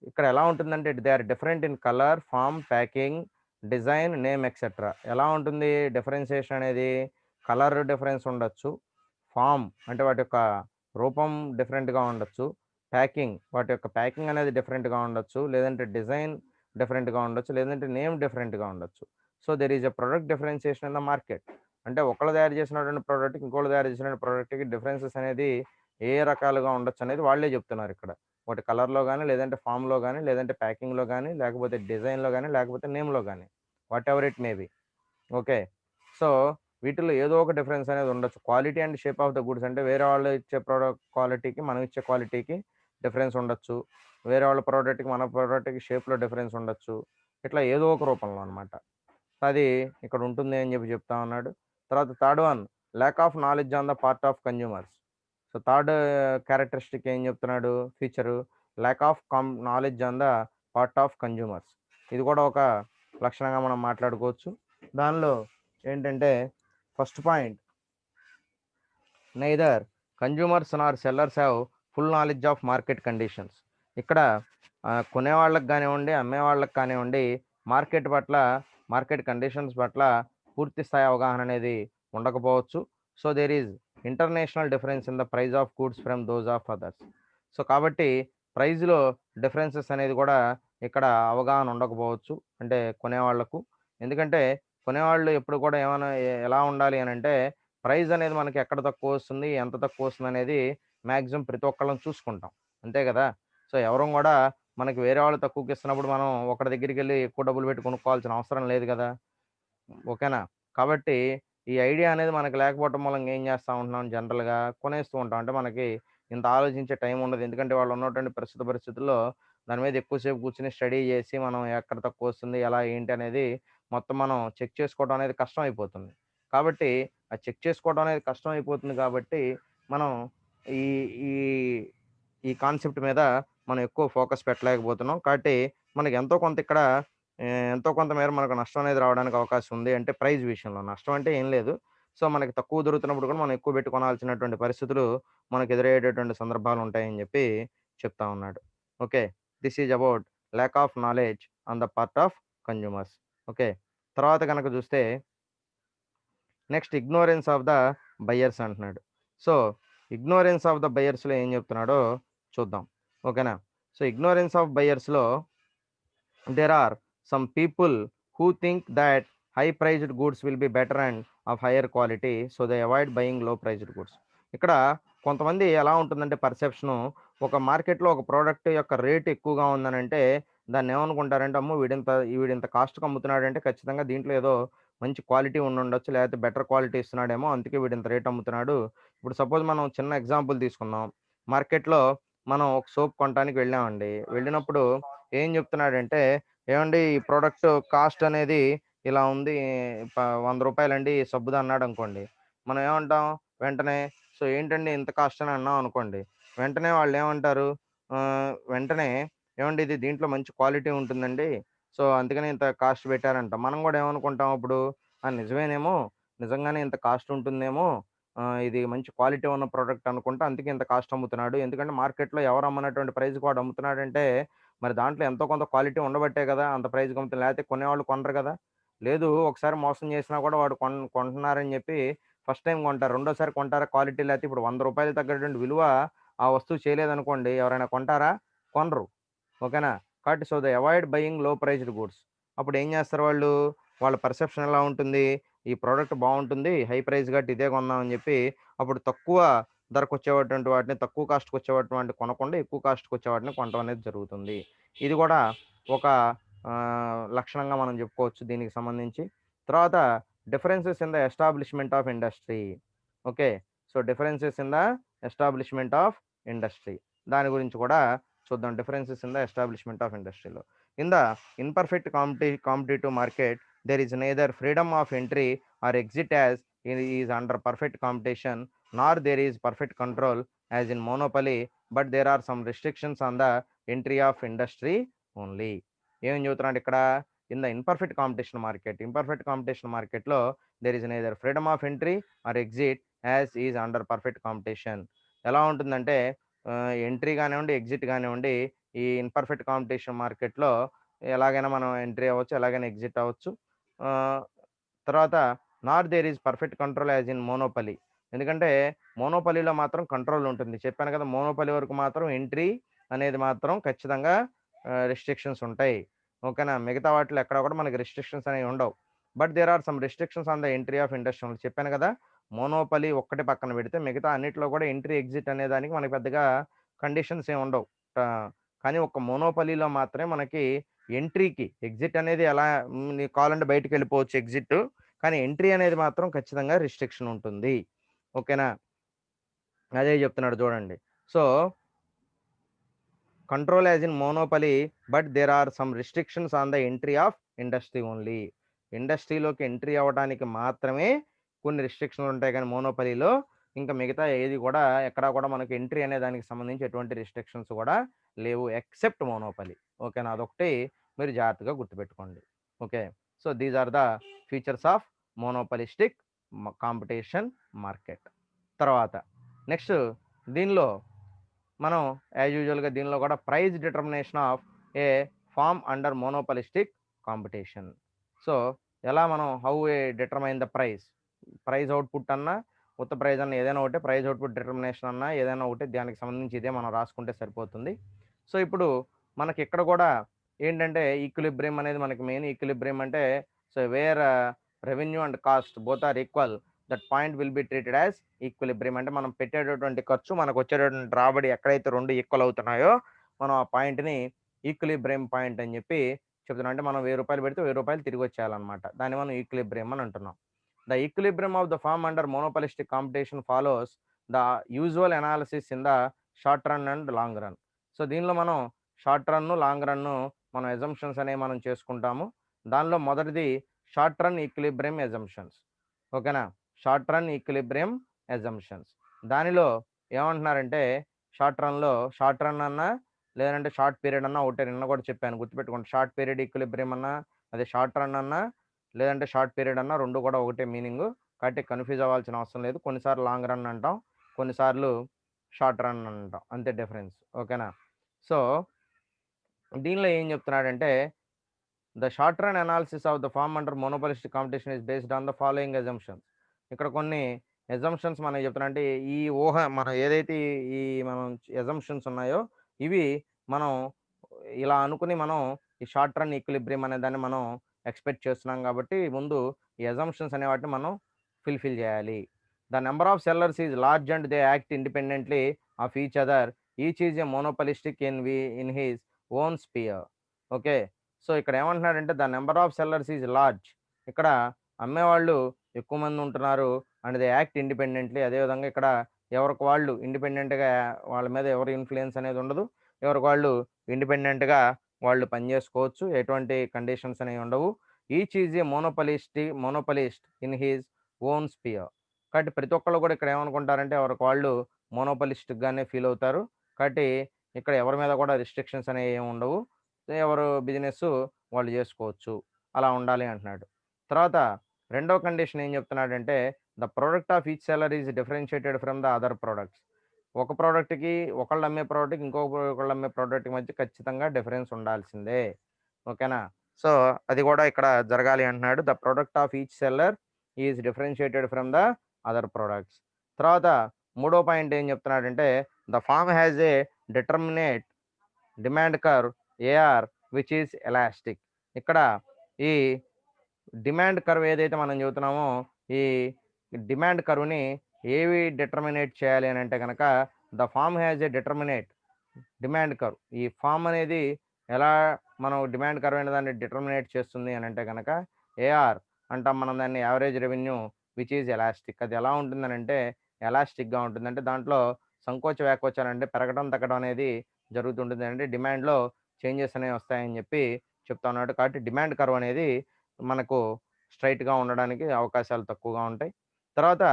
ఇక్కడ ఎలా ఉంటుందంటే they are different in colour, form, packing, design, name etcetera. ఎలా ఉంటుంది డిఫరెన్సియేషన్ అనేది? కలర్ డిఫరెన్స్ ఉండొచ్చు, ఫామ్ అంటే వాటి యొక్క రూపం డిఫరెంట్గా ఉండొచ్చు, ప్యాకింగ్ వాటి యొక్క ప్యాకింగ్ అనేది డిఫరెంట్గా ఉండొచ్చు, లేదంటే డిజైన్ డిఫరెంట్గా ఉండొచ్చు, లేదంటే నేమ్ డిఫరెంట్గా ఉండొచ్చు. So there is a product differentiation in the market. అంటే ఒకళ్ళు తయారు చేసినటువంటి ప్రోడక్ట్కి ఇంకోళ్ళు తయారు చేసిన ప్రోడక్ట్కి డిఫరెన్సెస్ అనేది ఏ రకాలుగా ఉండొచ్చు అనేది వాళ్ళే చెప్తున్నారు ఇక్కడ. ఒకటి కలర్‌లో గాని, లేదంటే ఫార్మ్‌లో గాని, లేదంటే ప్యాకింగ్‌లో గాని, లేకపోతే డిజైన్‌లో గాని, లేకపోతే నేమ్‌లో గాని. Whatever it may be. Okay. So, వీటిల్లో ఏదో ఒక డిఫరెన్స్ అనేది ఉండొచ్చు. Quality and shape of the goods అంటే వేరే వాళ్ళు ఇచ్చే ప్రొడక్ట్ క్వాలిటీకి, మనం ఇచ్చే క్వాలిటీకి డిఫరెన్స్ ఉండొచ్చు. వేరే వాళ్ళ ప్రొడక్ట్‌కి, మన ప్రొడక్ట్‌కి షేప్‌లో డిఫరెన్స్ ఉండొచ్చు. ఇట్లా ఏదో ఒక రూపంలో అనమాట. అది ఇక్కడ ఉంటుంది అని చెప్పి చెప్తా ఉన్నాడు. తర్వాత third one, lakh of knowledge on the part of consumers. So third characteristic ఏం చెప్తున్నాడు feature, lakh of knowledge on the part of consumers. ఇది కూడా ఒక లక్షణంగా మనం మాట్లాడుకోవచ్చు. దానిలో ఏంటంటే first point, neither consumers Nar sellers have full knowledge of market conditions. ఇక్కడ కొనేవాళ్ళకి కానివ్వండి, అమ్మేవాళ్ళకి కానివ్వండి, మార్కెట్ పట్ల, మార్కెట్ కండిషన్స్ పట్ల పూర్తి స్థాయి అవగాహన అనేది ఉండకపోవచ్చు. So there is international difference in the price of goods from those of others. So కాబట్టి ప్రైజ్లో డిఫరెన్సెస్ అనేది కూడా ఇక్కడ అవగాహన ఉండకపోవచ్చు, అంటే కొనేవాళ్లకు. ఎందుకంటే కొనేవాళ్ళు ఎప్పుడు కూడా ఏమైనా ఎలా ఉండాలి అని అంటే ప్రైస్ అనేది మనకి ఎక్కడ తక్కువ వస్తుంది, ఎంత తక్కువ వస్తుంది అనేది మ్యాక్సిమం ప్రతి ఒక్కళ్ళం చూసుకుంటాం. అంతే కదా! సో ఎవరం కూడా మనకి వేరే వాళ్ళు తక్కువకి ఇస్తున్నప్పుడు మనం ఒకడి దగ్గరికెళ్ళి ఎక్కువ డబ్బులు పెట్టి కొనుక్కోవాల్సిన అవసరం లేదు కదా! ఓకేనా? కాబట్టి ఈ ఐడియా అనేది మనకు లేకపోవటం మూలంగా ఏం చేస్తా ఉంటున్నాం, జనరల్‌గా కొనేస్తూ ఉంటాం. అంటే మనకి ఇంత ఆలోచించే టైం ఉండదు. ఎందుకంటే వాళ్ళు ఉన్నటువంటి ప్రస్తుత పరిస్థితుల్లో దాని మీద ఎక్కువ సేపు కూర్చొని స్టడీ చేసి మనం ఎక్కడ తక్కువొస్తుంది, ఎలా ఏంటి అనేది మొత్తం మనం చెక్ చేసుకోవడం అనేది కష్టం అయిపోతుంది. కాబట్టి ఆ చెక్ చేసుకోవడం అనేది కష్టం అయిపోతుంది కాబట్టి మనం ఈ ఈ ఈ కాన్సెప్ట్ మీద మనం ఎక్కువ ఫోకస్ పెట్టలేకపోతున్నాం. కాబట్టి మనకి ఎంతో కొంత ఇక్కడ ఎంతో కొంత మేర మనకు నష్టం అనేది రావడానికి అవకాశం ఉంది. అంటే ప్రైస్ విషయంలో. నష్టం అంటే ఏం లేదు. సో, మనకి తక్కువ దొరుకుతున్నప్పుడు కూడా మనం ఎక్కువ పెట్టి కొనాల్సినటువంటి పరిస్థితులు మనకు ఎదురయ్యేటటువంటి సందర్భాలు ఉంటాయని చెప్పి చెప్తా ఉన్నాడు. Okay. This is about lack of knowledge on the part of consumers. Okay. తర్వాత గనక చూస్తే next ignorance of the buyers అంటున్నాడు. సో, ఇగ్నోరెన్స్ ఆఫ్ ద బయర్స్‌లో ఏం చెప్తున్నాడో చూద్దాం. ఓకేనా? సో, ఇగ్నోరెన్స్ ఆఫ్ బయర్స్‌లో there are some people who think that high priced goods will be better and of higher quality, so they avoid buying low priced goods. ఇక్కడ కొంతమంది ఎలా ఉంటుందంటే పర్సెప్షను, ఒక మార్కెట్లో ఒక ప్రోడక్ట్ యొక్క రేట్ ఎక్కువగా ఉందనంటే దాన్ని ఏమనుకుంటారంటే అమ్మో వీడింత కాస్ట్‌కి అమ్ముతున్నాడంటే ఖచ్చితంగా దీంట్లో ఏదో మంచి క్వాలిటీ ఉండుండొచ్చు, లేకపోతే బెటర్ క్వాలిటీ ఇస్తున్నాడేమో అందుకే వీడింత రేట్ అమ్ముతున్నాడు. ఇప్పుడు సపోజ్ మనం చిన్న ఎగ్జాంపుల్ తీసుకుందాం. మార్కెట్‌లో మనం ఒక సోప్ కొనటానికి వెళ్ళామండి. వెళ్ళినప్పుడు ఏం చెప్తున్నాడంటే, "ఏవండీ ఈ ప్రొడక్ట్ కాస్ట్ అనేది ఇలా ఉంది. రూ. 100 ఈ సబ్బుది" అన్నాడనుకోండి. మనం ఏమంటాం? వెంటనే సో, ఏంటండి ఇంత కాస్ట్ అని అన్నాం అనుకోండి. వెంటనే వాళ్ళేమంటారు? వెంటనే "ఏవండీ ఇది దీంట్లో మంచి క్వాలిటీ ఉంటుందండి. సో, అందుకనే ఇంత కాస్ట్ పెట్టారంటాం." మనం గూడా ఏమనుకుంటాం అప్పుడు? నిజమేనేమో! నిజంగానే ఇంత కాస్ట్ ఉంటుందేమో! ఇది మంచి క్వాలిటీ ఉన్న ప్రొడక్ట్ అనుకుంటా. అందుకే ఇంత కాస్ట్ అమ్ముతున్నాడు. ఎందుకంటే మార్కెట్‌లో ఎవరు అమ్మనటువంటి ప్రైస్‌కి వాడు అమ్ముతున్నాడంటే, మరి దాంట్లో ఎంతో కొంత క్వాలిటీ ఉండబట్టే కదా! అంత ప్రైస్‌కి అమ్ముతున్నారు. లేకపోతే కొనేవాళ్ళు కొనరు కదా! లేదు ఒకసారి మోసం చేసినా కూడా వాడు కొంటున్నారని చెప్పి ఫస్ట్ టైమ్ కొంటారు. రెండోసారి కొంటారా? క్వాలిటీ లేకపోతే ఇప్పుడు రూ. 100 తగ్గటువంటి విలువ ఆ వస్తువు చేయలేదనుకోండి. ఎవరైనా కొంటారా? కొనరు. ఓకేనా? కాబట్టి సో, దే అవాయిడ్ బయింగ్ లో ప్రైస్డ్ గూడ్స్. అప్పుడు ఏం చేస్తారు వాళ్ళు? వాళ్ళ పర్సెప్షన్ ఎలా ఉంటుంది? ఈ ప్రొడక్ట్ బావుంటుంది. హై ప్రైస్ కాబట్టి ఇదే కొందాం అని చెప్పి అప్పుడు తక్కువ ధరకొచ్చేటువంటి వాటిని, తక్కువ కాస్ట్‌కొచ్చేటువంటి వాటిని కొనకుండా ఎక్కువ కాస్ట్‌కొచ్చే వాటిని కొనటం అనేది జరుగుతుంది. ఇది కూడా ఒక లక్షణంగా మనం చెప్పుకోవచ్చు దీనికి సంబంధించి. తర్వాత differences in the establishment of industry. Okay. So, differences in the establishment of industry. దాని గురించి కూడా చూద్దాం. Differences in the establishment of ఇండస్ట్రీలో. In the imperfect competitive market there is neither freedom of entry or exit as is under perfect competition nor there is perfect control as in monopoly, but there are some restrictions on the entry of industry only. ఏం చెబుతున్నాడు ఇక్కడ? ఇన్ ద ఇన్‌పర్ఫెక్ట్ కాంపిటీషన్ మార్కెట్‌లో there is neither freedom of entry or exit as is under perfect competition. ఎలా ఉంటుందంటే ఎంట్రీ గానివ్వండి, ఎగ్జిట్ గానివ్వండి, ఈ ఇన్‌పర్ఫెక్ట్ కాంపిటీషన్ మార్కెట్‌లో ఎలాగైనా మనం ఎంట్రీ అవ్వచ్చు, ఎలాగైనా ఎగ్జిట్ అవ్వచ్చు. ఆహ్, తర్వాత nor there is perfect control as in monopoly. ఎందుకంటే మోనోపలీలో మాత్రం కంట్రోల్ ఉంటుంది. చెప్పాను కదా! మోనోపలీ వరకు మాత్రం ఎంట్రీ అనేది మాత్రం ఖచ్చితంగా రిస్ట్రిక్షన్స్ ఉంటాయి. ఓకేనా? మిగతా వాటిలో ఎక్కడ కూడా మనకి రిస్ట్రిక్షన్స్ అనేవి ఉండవు. But there are some restrictions on the entry of industry. చెప్పాను కదా! మోనోపలీ ఒక్కటి పక్కన పెడితే మిగతా అన్నిట్లో కూడా ఎంట్రీ, ఎగ్జిట్ అనే దానికి మనకు పెద్దగా కండిషన్స్ ఏమి ఉండవు. కానీ ఒక్క మోనోపలీలో మాత్రమే మనకి ఎంట్రీకి, ఎగ్జిట్ అనేది ఎలా నీకు కావాలంటే బయటికెళ్ళిపోవచ్చు ఎగ్జిట్. కానీ ఎంట్రీ అనేది మాత్రం ఖచ్చితంగా రిస్ట్రిక్షన్ ఉంటుంది. ఓకేనా? అదే చెప్తున్నాడు చూడండి. So, control as in monopoly but there are some restrictions on the entry of industry only. ఇండస్ట్రీలోకి ఎంట్రీ అవ్వడానికి మాత్రమే కొన్ని రిస్ట్రిక్షన్‌లు ఉంటాయి గానీ మోనోపలీలో ఇంకా మిగతా ఏది కూడా ఎక్కడా కూడా మనకి ఎంట్రీ అనే దానికి సంబంధించి ఎటువంటి రిస్ట్రిక్షన్స్ కూడా లేవు. Except monopoly. ఓకేనా? అదొకటి మీరు జాగ్రత్తగా గుర్తుపెట్టుకోండి. Okay. So, these are the features of monopolistic competition market. తర్వాత నెక్స్ట్ దీనిలో మనం యాజ్ యూజువల్‌గా దీనిలో కూడా price determination of a firm under monopolistic competition. So, ఎలా మనం how we determine the price. Price output అన్నా, ఉత్త ప్రైస్ అన్నా ఏదైనా ఒకటే ప్రైస్ అవుట్‌పుట్ డిటర్మినేషన్ అన్నా ఏదైనా ఒకటే దానికి సంబంధించి ఇదే మనం రాసుకుంటే సరిపోతుంది. సో, ఇప్పుడు మనకి ఇక్కడ కూడా ఏంటంటే ఈక్విలిబ్రియం అనేది మనకి మెయిన్. ఈక్విలిబ్రియం అంటే so, where revenue and cost both are equal that point will be treated as equilibrium. అంటే మనం పెట్టేటటువంటి ఖర్చు, మనకు వచ్చేటటువంటి రాబడి ఎక్కడైతే 2 ఈక్వల్ అవుతున్నాయో, మనం ఆ పాయింట్‌ని ఈక్విలిబ్రియం పాయింట్ అని చెప్పి చెప్తున్నాం. అంటే మనం రూ. 1000 పెడితే రూ. 1000 తిరిగొచ్చేయాలన్నమాట. దాన్ని మనం ఈక్విలిబ్రియం అని అంటున్నాం. The equilibrium of the firm under monopolistic competition follows the usual analysis in the short run and long run. So, దీనిలో మనం షార్ట్ రన్, లాంగ్ రన్ మనం అజంప్షన్స్ అనేవి మనం చేసుకుంటాము. దానిలో మొదటిది షార్ట్ రన్ ఈక్విలిబ్రియం అజంప్షన్స్. ఓకేనా? Short run equilibrium assumptions. దానిలో ఏమంటున్నారంటే షార్ట్ రన్ అన్నా లేదంటే షార్ట్ పీరియడ్ అన్నా ఒకటే. నిన్న కూడా చెప్పాను గుర్తుపెట్టుకోండి. షార్ట్ పీరియడ్ ఈక్విలిబ్రియం అన్నా, అదే షార్ట్ రన్ అన్నా లేదంటే షార్ట్ పీరియడ్ అన్నా 2 కూడా ఒకటే మీనింగు. కాబట్టి కన్‌ఫ్యూజ్ అవ్వాల్సిన అవసరం లేదు. కొన్నిసార్లు లాంగ్ రన్ అంటాం. కొన్నిసార్లు షార్ట్ రన్ అంటాం. అంతే డిఫరెన్స్. ఓకేనా? సో, దీనిలో ఏం చెప్తున్నాడంటే the short run analysis of the firm under monopolistic competition is based on the following assumptions. ఇక్కడ కొన్ని అజంప్షన్స్ మనం చెప్తున్నా అంటే ఈ ఊహ మనం ఏదైతే ఈ మనం అజంప్షన్స్ ఉన్నాయో ఇవి మనం ఇలా అనుకుని మనం ఈ షార్ట్ రన్ ఈక్విలిబ్రియం అనే దాన్ని మనం ఎక్స్పెక్ట్ చేస్తున్నాం కాబట్టి ముందు ఈ అజంప్షన్స్ అనే వాటిని మనం ఫుల్ఫిల్ చేయాలి. The number of sellers is large and they act independently of each other. Each is a monopolistic in his own sphere. Okay. So, ఇక్కడ ఏమంటున్నాడంటే the number of sellers is large. ఇక్కడ అమ్మేవాళ్ళు ఎక్కువ మంది ఉంటున్నారు. And they act independently. అదేవిధంగా ఇక్కడ ఎవరికి వాళ్ళు ఇండిపెండెంట్‌గా వాళ్ళ మీద ఎవరి ఇన్‌ఫ్లూయెన్స్ అనేది ఉండదు. ఎవరికి వాళ్ళు ఇండిపెండెంట్‌గా వాళ్ళు పని జేసుకోవచ్చు. ఎటువంటి కండిషన్స్ అనేవి ఉండవు. Each is a monopolist in his own sphere. కాబట్టి ప్రతి ఒక్కళ్ళు కూడా ఇక్కడ ఏమనుకుంటారంటే ఎవరికి వాళ్ళు మోనోpoliస్ట్‌గానే ఫీల్ అవుతారు. కాబట్టి ఇక్కడ ఎవరి మీద కూడా రిస్ట్రిక్షన్స్ అనేవి ఏమి ఉండవు. ఎవరు బిజినెస్ వాళ్ళు జేసుకోవచ్చు. అలా ఉండాలి అంటున్నాడు. తర్వాత రెండో కండిషన్ ఏం చెప్తున్నాడంటే the product of each seller is differentiated from the other products. ఒక ప్రోడక్ట్‌కి ఒకళ్ళు అమ్మే ప్రోడక్ట్‌కి ఒకళ్ళు అమ్మే ప్రోడక్ట్‌కి మధ్య ఖచ్చితంగా డిఫరెన్స్ ఉండాల్సిందే. ఓకేనా? సో, అది కూడా ఇక్కడ జరగాలి అంటున్నాడు. The product of each seller is differentiated from the other products. తర్వాత మూడో పాయింట్ ఏం చెప్తున్నాడంటే the firm has a determinate demand curve AR which is elastic. ఇక్కడ ఈ డిమాండ్ కర్వ్ ఏదైతే మనం చెబుతున్నామో, ఈ డిమాండ్ కర్వ్‌ని ఏవి డిటర్మినేట్ చేయాలి అనంటే గనక, the firm has a determinate demand curve. ఈ ఫార్మ్ అనేది ఎలా మనం డిమాండ్ కర్వ్ అనే దాన్ని డిటర్మినేట్ చేస్తుంది అనంటే గనక, ఏఆర్ అంటాం మనం దాన్ని average revenue which is elastic. అది ఎలా ఉంటుందనంటే ఎలాస్టిక్‌గా ఉంటుంది. అంటే దాంట్లో సంకోచ వ్యాకోచాలంటే పెరగడం, తగ్గడం అనేది జరుగుతుంటుంది. అంటే డిమాండ్‌లో చేంజెస్ అనేవి వస్తాయని చెప్పి చెప్తా ఉన్నాడు. కాబట్టి డిమాండ్ కర్వ్ అనేది మనకు స్ట్రెయిట్‌గా ఉండడానికి అవకాశాలు తక్కువగా ఉంటాయి. తర్వాత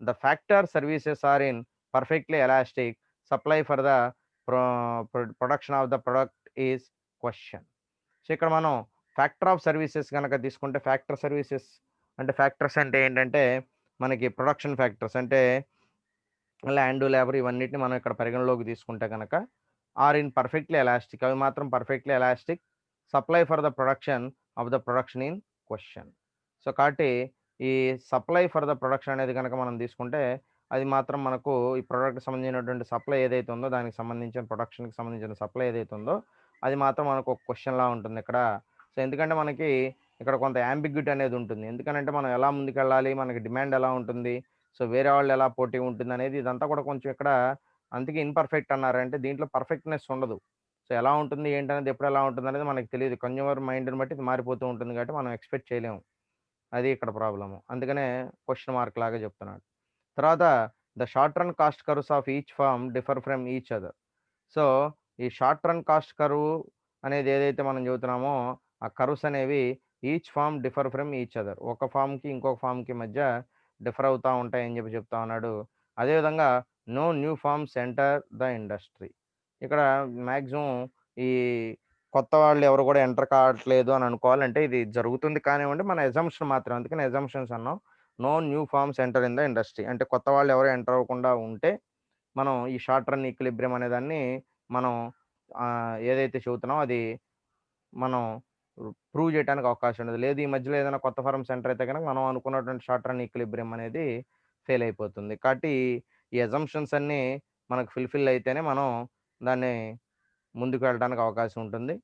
the factor services are in perfectly elastic. Supply for the pro production of the product is question. So, ఇక్కడ మనం ఫ్యాక్టర్ ఆఫ్ సర్వీసెస్ గనక తీసుకుంటే ఫ్యాక్టర్ సర్వీసెస్ అంటే ఫ్యాక్టర్స్ అంటే ఏంటంటే మనకి ప్రొడక్షన్ ఫ్యాక్టర్స్ అంటే ల్యాండ్, లేబర్ ఇవన్నిటిని మనం ఇక్కడ పరిగణలోకి తీసుకుంటే గనక ఆర్ ఇన్ పర్ఫెక్ట్‌లీ ఎలాస్టిక్. అవి మాత్రం perfectly elastic. Supply for the production of the production in question. So, కాబట్టి ఈ సప్లై ఫర్ ద ప్రొడక్షన్ అనేది గనక మనం తీసుకుంటే అది మాత్రం మనకు ఈ ప్రొడక్ట్‌కి సంబంధించినటువంటి సప్లై ఏదైతే ఉందో దానికి సంబంధించిన ప్రొడక్షన్‌కి సంబంధించిన సప్లై ఏదైతే ఉందో అది మాత్రం మనకు ఒక క్వెషన్‌లా ఉంటుంది ఇక్కడ. సో, ఎందుకంటే మనకి ఇక్కడ కొంత యాంబిగ్యూటీ అనేది ఉంటుంది. ఎందుకనంటే మనం ఎలా ముందుకెళ్ళాలి? మనకి డిమాండ్ ఎలా ఉంటుంది? సో, వేరే వాళ్ళు ఎలా పోటీ ఉంటుందనేది ఇదంతా కూడా కొంచెం ఇక్కడ అందుకే ఇన్‌పర్ఫెక్ట్ అన్నారంటే దీంట్లో పర్ఫెక్ట్‌నెస్ ఉండదు. సో, ఎలా ఉంటుంది ఏంటనేది ఎప్పుడు ఎలా ఉంటుందనేది మనకు తెలీదు. కన్జ్యూమర్ మైండ్‌ని బట్టి ఇది మారిపోతూ ఉంటుంది కాబట్టి మనం ఎక్స్‌పెక్ట్ చేయలేము. అది ఇక్కడ ప్రాబ్లము. అందుకనే క్వెషన్ మార్క్ లాగా చెప్తున్నాడు. తర్వాత the short run cost curves of each firm differ from each other. So, ఈ షార్ట్ రన్ కాస్ట్ కర్వ్ అనేది ఏదైతే మనం చెబుతున్నామో, ఆ కర్వ్స్ అనేవి each firm differ from each other. ఒక ఫార్మ్‌కి, ఇంకొక ఫార్మ్‌కి మధ్య డిఫర్ అవుతా ఉంటాయని చెప్పి చెప్తా ఉన్నాడు. అదేవిధంగా no new firms enter the industry. ఇక్కడ మాక్సిమం ఈ కొత్త వాళ్ళు ఎవరు కూడా ఎంటర్ కావట్లేదు అని అనుకోవాలంటే ఇది జరుగుతుంది కానివ్వండి. మన అజంప్షన్ మాత్రమే. అందుకని అజంప్షన్స్ అన్నాం. No new firms enter in the industry. అంటే కొత్త వాళ్ళు ఎవరు ఎంటర్ అవ్వకుండా ఉంటే మనం ఈ షార్ట్ రన్ ఈక్విలిబ్రియం అనేదాన్ని మనం ఏదైతే చెబుతున్నామో అది మనం ప్రూవ్ చేయడానికి అవకాశం ఉండదు. లేదు ఈ మధ్యలో ఏదైనా కొత్త ఫార్మ్స్ ఎంటర్ అయితే గనక మనం అనుకున్నటువంటి షార్ట్ రన్ ఈక్విలిబ్రియం అనేది ఫెయిల్ అయిపోతుంది. కాబట్టి ఈ అజంప్షన్స్ అన్నీ మనకు ఫుల్‌ఫిల్ అయితేనే మనం దాన్ని ముందుకు వెళ్ళడానికి అవకాశం ఉంటుంది.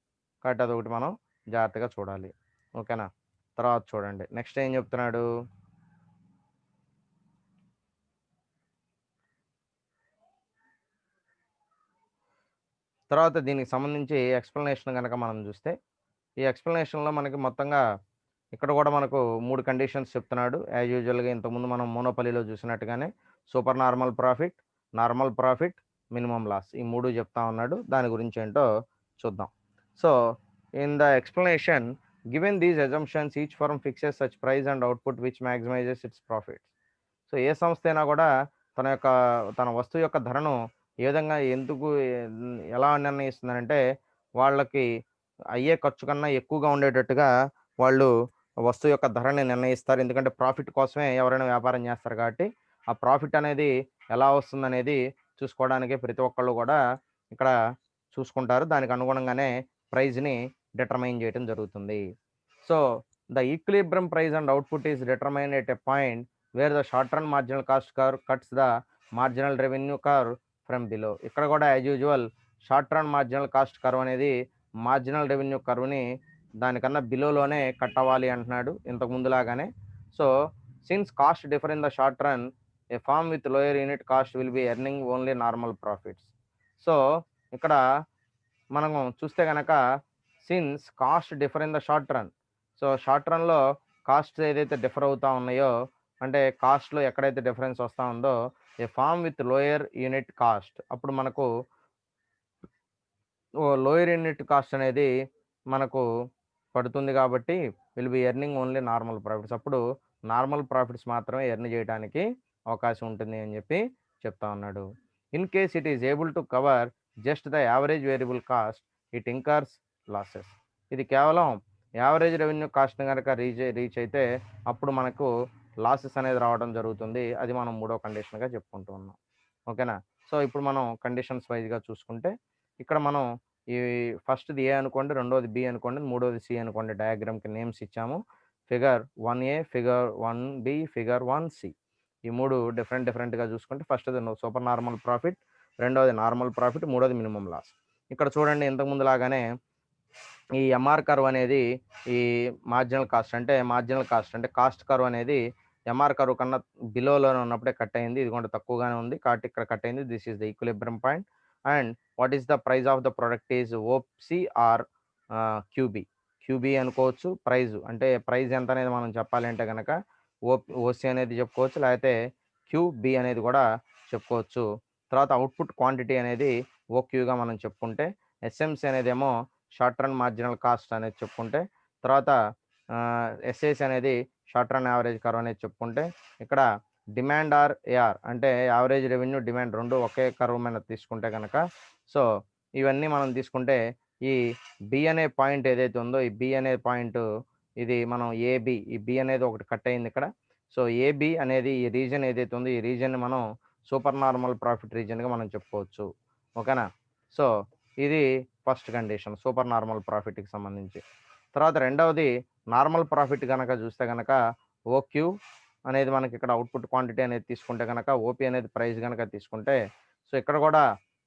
కాబట్టి అదొకటి మనం జాగ్రత్తగా చూడాలి. ఓకేనా? తర్వాత చూడండి. నెక్స్ట్ ఏం చెప్తున్నాడు? తర్వాత దీనికి సంబంధించి ఎక్స్‌ప్లనేషన్ గనక మనం చూస్తే, ఈ ఎక్స్‌ప్లనేషన్‌లో మనకి మొత్తంగా ఇక్కడ కూడా మనకు 3 కండిషన్స్ చెప్తున్నాడు. యాజ్ యూజువల్‌గా ఇంతకుముందు మనం మోనోపలీలో చూసినట్టుగానే super normal profit, minimum loss ఈ 3 చెప్తా ఉన్నాడు. దాని గురించి ఏంటో చూద్దాం. So, in the explanation given these assumptions each firm fixes such price and output which maximises its profits. So, ఏ సంస్థ అయినా కూడా తన యొక్క తన వస్తువు యొక్క ధరను ఏ విధంగా ఎందుకు ఎలా నిర్ణయిస్తుందనంటే వాళ్ళకి అయ్యే ఖర్చు కన్నా ఎక్కువగా ఉండేటట్టుగా వాళ్ళు వస్తువు యొక్క ధరని నిర్ణయిస్తారు. ఎందుకంటే ప్రాఫిట్ కోసమే ఎవరైనా వ్యాపారం చేస్తారు కాబట్టి, ఆ ప్రాఫిట్ అనేది ఎలా వస్తుందనేది చూసుకోవడానికి ప్రతి ఒక్కళ్ళు కూడా ఇక్కడ చూసుకుంటారు. దానికి అనుగుణంగానే ప్రైస్‌ని డిటర్మైన్ చేయటం జరుగుతుంది. So, the equilibrium price and output is determined at a point where the short run marginal cost curve cuts the marginal revenue curve from below. ఇక్కడ కూడా as usual short run marginal cost curve అనేది మార్జినల్ రెవెన్యూ కర్వ్‌ని దానికన్నా బిలోలోనే కట్ అవ్వాలి అంటున్నాడు ఇంతకు ముందులాగానే. So, since cost differ in the short run a firm with lower unit cost will be earning only normal profits. So, ఇక్కడ మనము చూస్తే గనక since cost differ in the short run. So, short రన్‌లో కాస్ట్స్ ఏదైతే డిఫర్ అవుతా ఉన్నాయో అంటే కాస్ట్‌లో ఎక్కడైతే డిఫరెన్స్ వస్తా ఉందో a firm with lower unit cost అప్పుడు మనకు లోయర్ యూనిట్ కాస్ట్ అనేది మనకు పడుతుంది కాబట్టి will be earning only normal profits. అప్పుడు నార్మల్ ప్రాఫిట్స్ మాత్రమే ఎర్న్ చేయడానికి అవకాశం ఉంటుంది అని చెప్పి చెప్తా ఉన్నాడు. In case it is able to cover just the average variable cost it incurs losses. ఇది కేవలం యావరేజ్ రెవెన్యూ కాస్ట్‌ని గనక రీచ్ అయితే అప్పుడు మనకు లాసెస్ అనేది రావడం జరుగుతుంది. అది మనం మూడో కండిషన్‌గా చెప్పుకుంటూ ఉన్నాం. ఓకేనా? సో, ఇప్పుడు మనం కండిషన్స్ వైస్‌గా చూసుకుంటే ఇక్కడ మనం ఈ ఫస్ట్‌ది ఏ అనుకోండి, రెండోది బి అనుకోండి, మూడోది సి అనుకోండి. డయాగ్రామ్‌కి నేమ్స్ ఇచ్చాము. Figure one A, figure one B, figure one C. ఈ 3 డిఫరెంట్‌గా చూసుకుంటే ఫస్ట్‌ది సూపర్ నార్మల్ ప్రాఫిట్, రెండోది నార్మల్ ప్రాఫిట్, మూడోది మినిమమ్ లాస్. ఇక్కడ చూడండి ఇంతకుముందు లాగానే ఈ ఎంఆర్ కర్వ్ అనేది ఈ మార్జినల్ కాస్ట్ అంటే కాస్ట్ కర్వ్ అనేది ఎంఆర్ కర్వ్ కన్నా బిలోలోనే ఉన్నప్పుడే కట్ అయింది. ఇది కూడా తక్కువగానే ఉంది. కాబట్టి ఇక్కడ కట్ అయింది. This is the equilibrium point. And what is the price of the product is O P C or Q B. Q B అనుకోవచ్చు. ప్రైజ్ అంటే ప్రైస్ ఎంత అనేది మనం చెప్పాలి అంటే గనక ఓసీ అనేది చెప్పుకోవచ్చు. లేకపోతే క్యూబీ అనేది కూడా చెప్పుకోవచ్చు. తర్వాత అవుట్పుట్ క్వాంటిటీ అనేది ఓక్యూగా మనం చెప్పుకుంటే, ఎస్ఎంసీ అనేదేమో షార్ట్ రన్ మార్జినల్ కాస్ట్ అనేది చెప్పుకుంటే, తర్వాత ఎస్ఏసి అనేది షార్ట్ రన్ యావరేజ్ కర్వ్ అనేది చెప్పుకుంటే, ఇక్కడ డిమాండ్ ఆర్ ఏఆర్ అంటే యావరేజ్ రెవెన్యూ డిమాండ్ 2 ఒకే కర్వ్ మీద తీసుకుంటే కనుక, సో ఇవన్నీ మనం తీసుకుంటే ఈ బి అనే పాయింట్ ఏదైతే ఉందో ఈ బి అనే పాయింట్ ఇది మనం ఏబి ఈ బి అనేది ఒకటి కట్ అయింది ఇక్కడ. సో ఏబి అనేది ఈ రీజన్ ఏదైతే ఉందో ఈ రీజన్ మనం సూపర్ నార్మల్ ప్రాఫిట్ రీజన్గా మనం చెప్పుకోవచ్చు. ఓకేనా? సో ఇది ఫస్ట్ కండిషన్ సూపర్ నార్మల్ ప్రాఫిట్‌కి సంబంధించి. తర్వాత రెండవది నార్మల్ ప్రాఫిట్ గనక చూస్తే గనక ఓక్యూ అనేది మనకి ఇక్కడ అవుట్‌పుట్ క్వాంటిటీ అనేది తీసుకుంటే గనక, ఓపీ అనేది ప్రైస్ గనక తీసుకుంటే, సో ఇక్కడ కూడా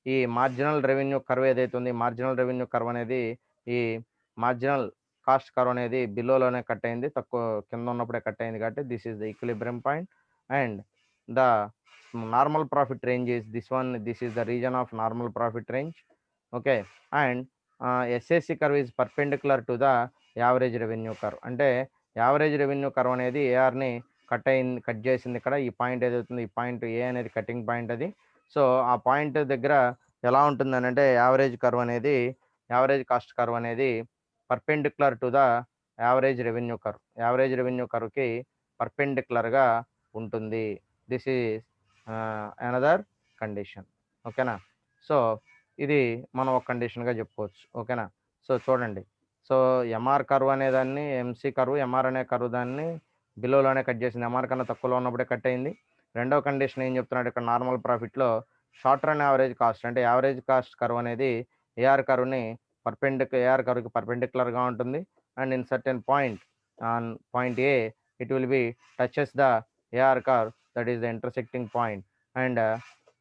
ఈ మార్జినల్ రెవెన్యూ కర్వ్ ఏదైతే ఉంది, మార్జినల్ రెవెన్యూ కర్వ్ అనేది ఈ మార్జినల్ కాస్ట్ కర్వ్ అనేది బిలోలోనే కట్ అయింది. తక్కువ కింద ఉన్నప్పుడే కట్ అయింది కాబట్టి this is the equilibrium point. And the normal profit range is this one. This is the reason of normal profit range. Okay. And SAC curve is perpendicular to the average revenue curve. అంటే యావరేజ్ రెవెన్యూ కర్వ్ అనేది ఏఆర్‌ని కట్ చేసింది ఇక్కడ. ఈ పాయింట్ ఏదైతుందో ఈ పాయింట్ ఏ అనేది కటింగ్ పాయింట్ అది. సో, ఆ పాయింట్ దగ్గర ఎలా ఉంటుందనంటే యావరేజ్ కాస్ట్ కర్వ్ అనేది perpendicular to the average revenue curve. Average revenue కర్వ్‌కి పర్పెండిక్యులర్‌గా ఉంటుంది. This is another condition. ఓకేనా? సో ఇది మనం ఒక కండిషన్‌గా చెప్పుకోవచ్చు. ఓకేనా? సో చూడండి. సో ఎంఆర్ కర్వ్ అనేదాన్ని ఎంసీ కర్వ్, ఎంఆర్ అనే కర్వ్ దాన్ని బిలోలోనే కట్ చేసింది. ఎంఆర్ కన్నా తక్కువలో ఉన్నప్పుడే కట్ అయింది. రెండవ కండిషన్ ఏం చెప్తున్నాడు ఇక్కడ నార్మల్ ప్రాఫిట్‌లో షార్ట్ రన్ యావరేజ్ కాస్ట్ అంటే యావరేజ్ కాస్ట్ కర్వ్ అనేది ఏఆర్ కర్వ్‌కి పర్పెండిక్యులర్‌గా ఉంటుంది. And in certain point on point A it will be touches the A R curve that is the intersecting point. And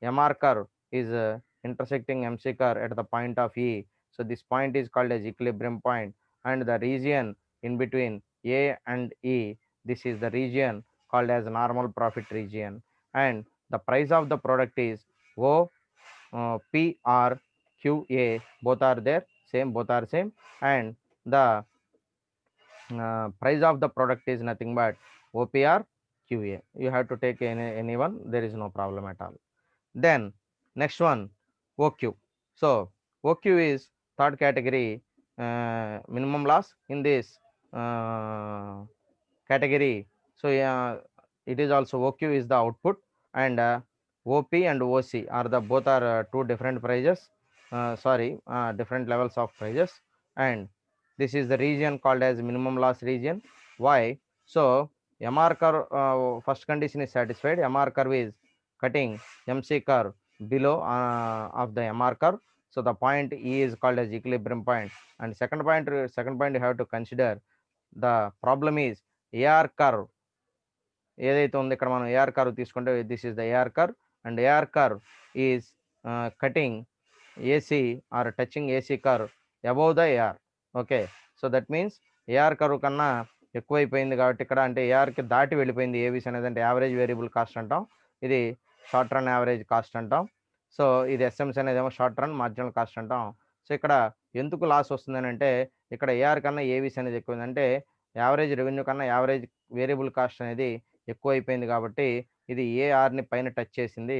M R curve is intersecting MC curve at the point of E. So this point is called as equilibrium point, and the region in between A and E, this is the region called as normal profit region. And the price of the product is O, P or QA. Both are there, both are same. And the price of the product is nothing but OPR QA. You have to take any one, there is no problem at all. Then next one OQ. So OQ is third category minimum loss in this category. So it is also OQ is the output, and OP and OC are the both are two different prices. Different levels of prices, and this is the region called as minimum loss region. Why? So MR curve first condition is satisfied. MR curve is cutting MC curve below of the MR curve. So the point E is called as equilibrium point. And second point you have to consider the problem is AR curve. ఏదైతే ఉంది ఇక్కడ మనం AR curve తీసుకుంటే this is the AR curve, and AR curve is cutting AC or touching AC curve above the AR. Okay. So that means AR curve కన్నా ఎక్కువైపోయింది కాబట్టి ఇక్కడ అంటే ఏఆర్కి దాటి వెళ్ళిపోయింది ఏవిస్ అనేది అంటే యావరేజ్ వేరియబుల్ కాస్ట్ అంటాం. ఇది షార్ట్ రన్ యావరేజ్ కాస్ట్ అంటాం. సో ఇది ఎస్ఎంసీ అనేది ఏమో షార్ట్ రన్ మార్జినల్ కాస్ట్ అంటాం. సో ఇక్కడ ఎందుకు లాస్ వస్తుందని అంటే ఇక్కడ ఏఆర్ కన్నా ఏవిస్ అనేది ఎక్కువ అంటే యావరేజ్ రెవెన్యూ కన్నా యావరేజ్ వేరియబుల్ కాస్ట్ అనేది ఎక్కువ అయిపోయింది కాబట్టి ఇది ఏఆర్ని పైన టచ్ చేసింది,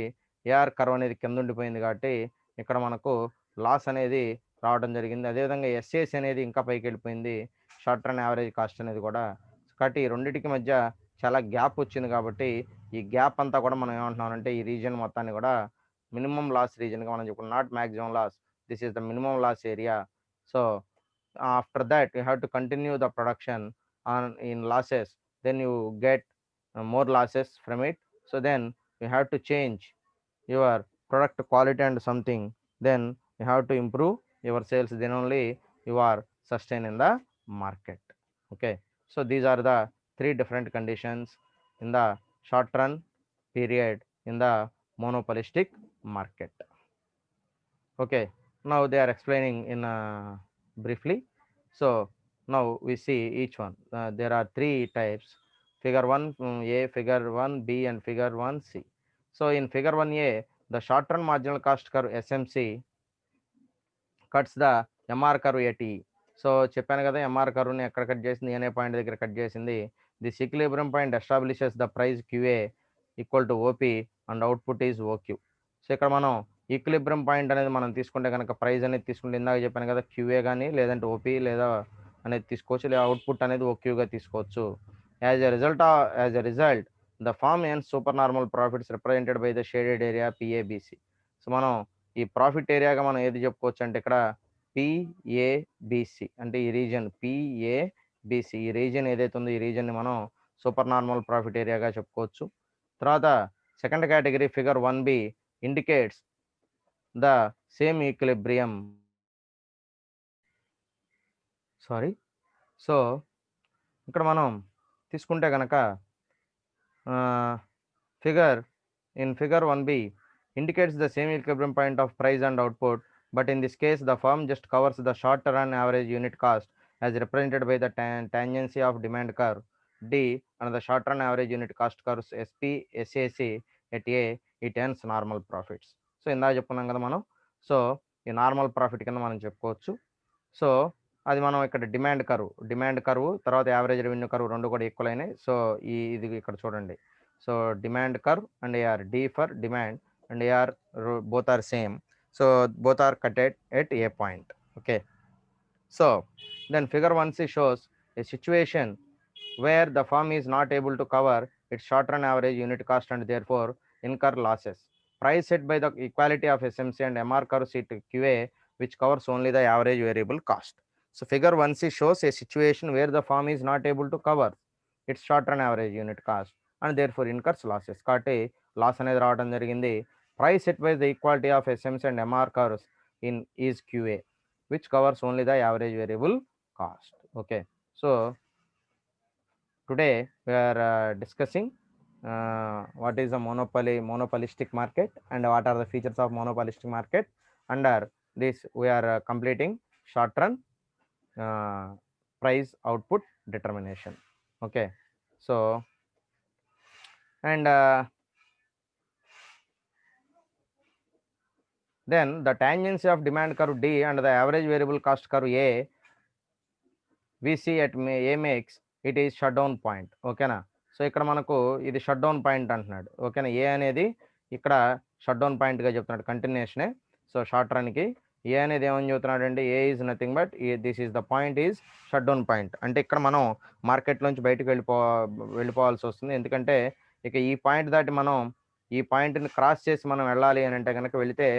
ఏఆర్ కర్వ్ అనేది కింద ఉండిపోయింది కాబట్టి ఇక్కడ మనకు లాస్ అనేది రావడం జరిగింది. అదేవిధంగా ఎస్ఏసి అనేది ఇంకా పైకి వెళ్ళిపోయింది, షార్ట్ రన్ యావరేజ్ కాస్ట్ అనేది కూడా. కాబట్టి ఈ రెండింటికి మధ్య చాలా గ్యాప్ వచ్చింది కాబట్టి ఈ గ్యాప్ అంతా కూడా మనం ఏమంటున్నామంటే ఈ రీజియన్ మొత్తాన్ని కూడా మినిమం లాస్ రీజియన్గా మనం చెప్పుకున్నాం. Not maximum loss, this is the minimum loss area. So after that you have to continue the production on in losses, then you get more losses from it. So then you have to change your product quality and something, then you have to improve your sales, then only you are sustain in the market. Okay, so these are the three different conditions in the short run period in the monopolistic market. Okay, now they are explaining in briefly. So now we see each one. There are three types: figure 1a, figure 1b, and figure 1c. So in figure 1a, the short run marginal cost curve SMC cuts the MR curve at E. So చెప్పాను కదా, ఎంఆర్ కర్వ్ని ఎక్కడ కట్ చేసింది, అనే పాయింట్ దగ్గర కట్ చేసింది. This equilibrium point establishes the price QA equal to OP and output is OQ. So ఇక్కడ మనం ఈక్విలిబ్రియం పాయింట్ అనేది మనం తీసుకుంటే కనుక ప్రైస్ అనేది తీసుకుంటే ఇందాక చెప్పాను కదా, క్యూఏ కానీ లేదంటే ఓపీ లేదా అనేది తీసుకోవచ్చు, లేదా అవుట్పుట్ అనేది ఓక్యూగా తీసుకోవచ్చు. As a result the firm and super normal profits represented by the shaded area PABC. So మనం ఈ ప్రాఫిట్ ఏరియాగా మనం ఏది చెప్పుకోవచ్చు అంటే ఇక్కడ పిఏబిసి అంటే ఈ రీజన్ పిఏబిసి, ఈ రీజన్ ఏదైతే ఉందో ఈ రీజన్ని మనం సూపర్ నార్మల్ ప్రాఫిట్ ఏరియాగా చెప్పుకోవచ్చు. తర్వాత second category figure 1b indicates the same equilibrium. Sorry, so ఇక్కడ మనం తీసుకుంటే కనుక figure 1b indicates the same equilibrium point of price and output, but in this case the firm just covers the short run average unit cost as represented by the tangency of demand curve D and the short run average unit cost curves SP, SAC at A, it earns normal profits. So ఇందాక చెప్పుకున్నాం కదా మనం, సో ఈ నార్మల్ ప్రాఫిట్ కింద మనం చెప్పుకోవచ్చు. సో అది మనం ఇక్కడ డిమాండ్ కర్వ్ తర్వాత యావరేజ్ రెవెన్యూ కర్వ్ రెండు కూడా ఈక్వల్ అయినాయి. సో ఇది ఇక్కడ చూడండి, so demand curve and AR, D for demand and AR both are same, so both are cut at a point. Okay, so then figure 1c shows a situation where the firm is not able to cover its short run average unit cost and therefore incur losses. Price set by the equality of SMC and MR curve sheet QA, which covers only the average variable cost. So figure 1c shows a situation where the firm is not able to cover its short run average unit cost and therefore incurs losses. కాబట్టి లాస్ అనేది రావడం జరిగింది. Price set by the equality of SMC and MR curves in is QA, which covers only the average variable cost. Okay, so today we are discussing what is a monopolistic market and what are the features of monopolistic market. Under this we are completing short run price output determination. Okay, so and then the tangency of demand curve D and the average variable cost curve A we see at A makes it is shutdown point. ఓకేనా, సో ఇక్కడ మనకు ఇది షట్ డౌన్ పాయింట్ అంటున్నాడు. ఓకేనా, ఏ అనేది ఇక్కడ షట్ డౌన్ పాయింట్గా చెప్తున్నాడు, కంటిన్యూషనే. సో షార్ట్ రన్కి ఏ అనేది ఏమని చెబుతున్నాడు అంటే A is nothing but this is the point is shut down point. అంటే ఇక్కడ మనం మార్కెట్లోంచి బయటకు వెళ్ళిపోవాల్సి వస్తుంది. ఎందుకంటే ఇక ఈ పాయింట్ దాటి మనం ఈ పాయింట్ని క్రాస్ చేసి మనం వెళ్ళాలి అని అంటే కనుక వెళితే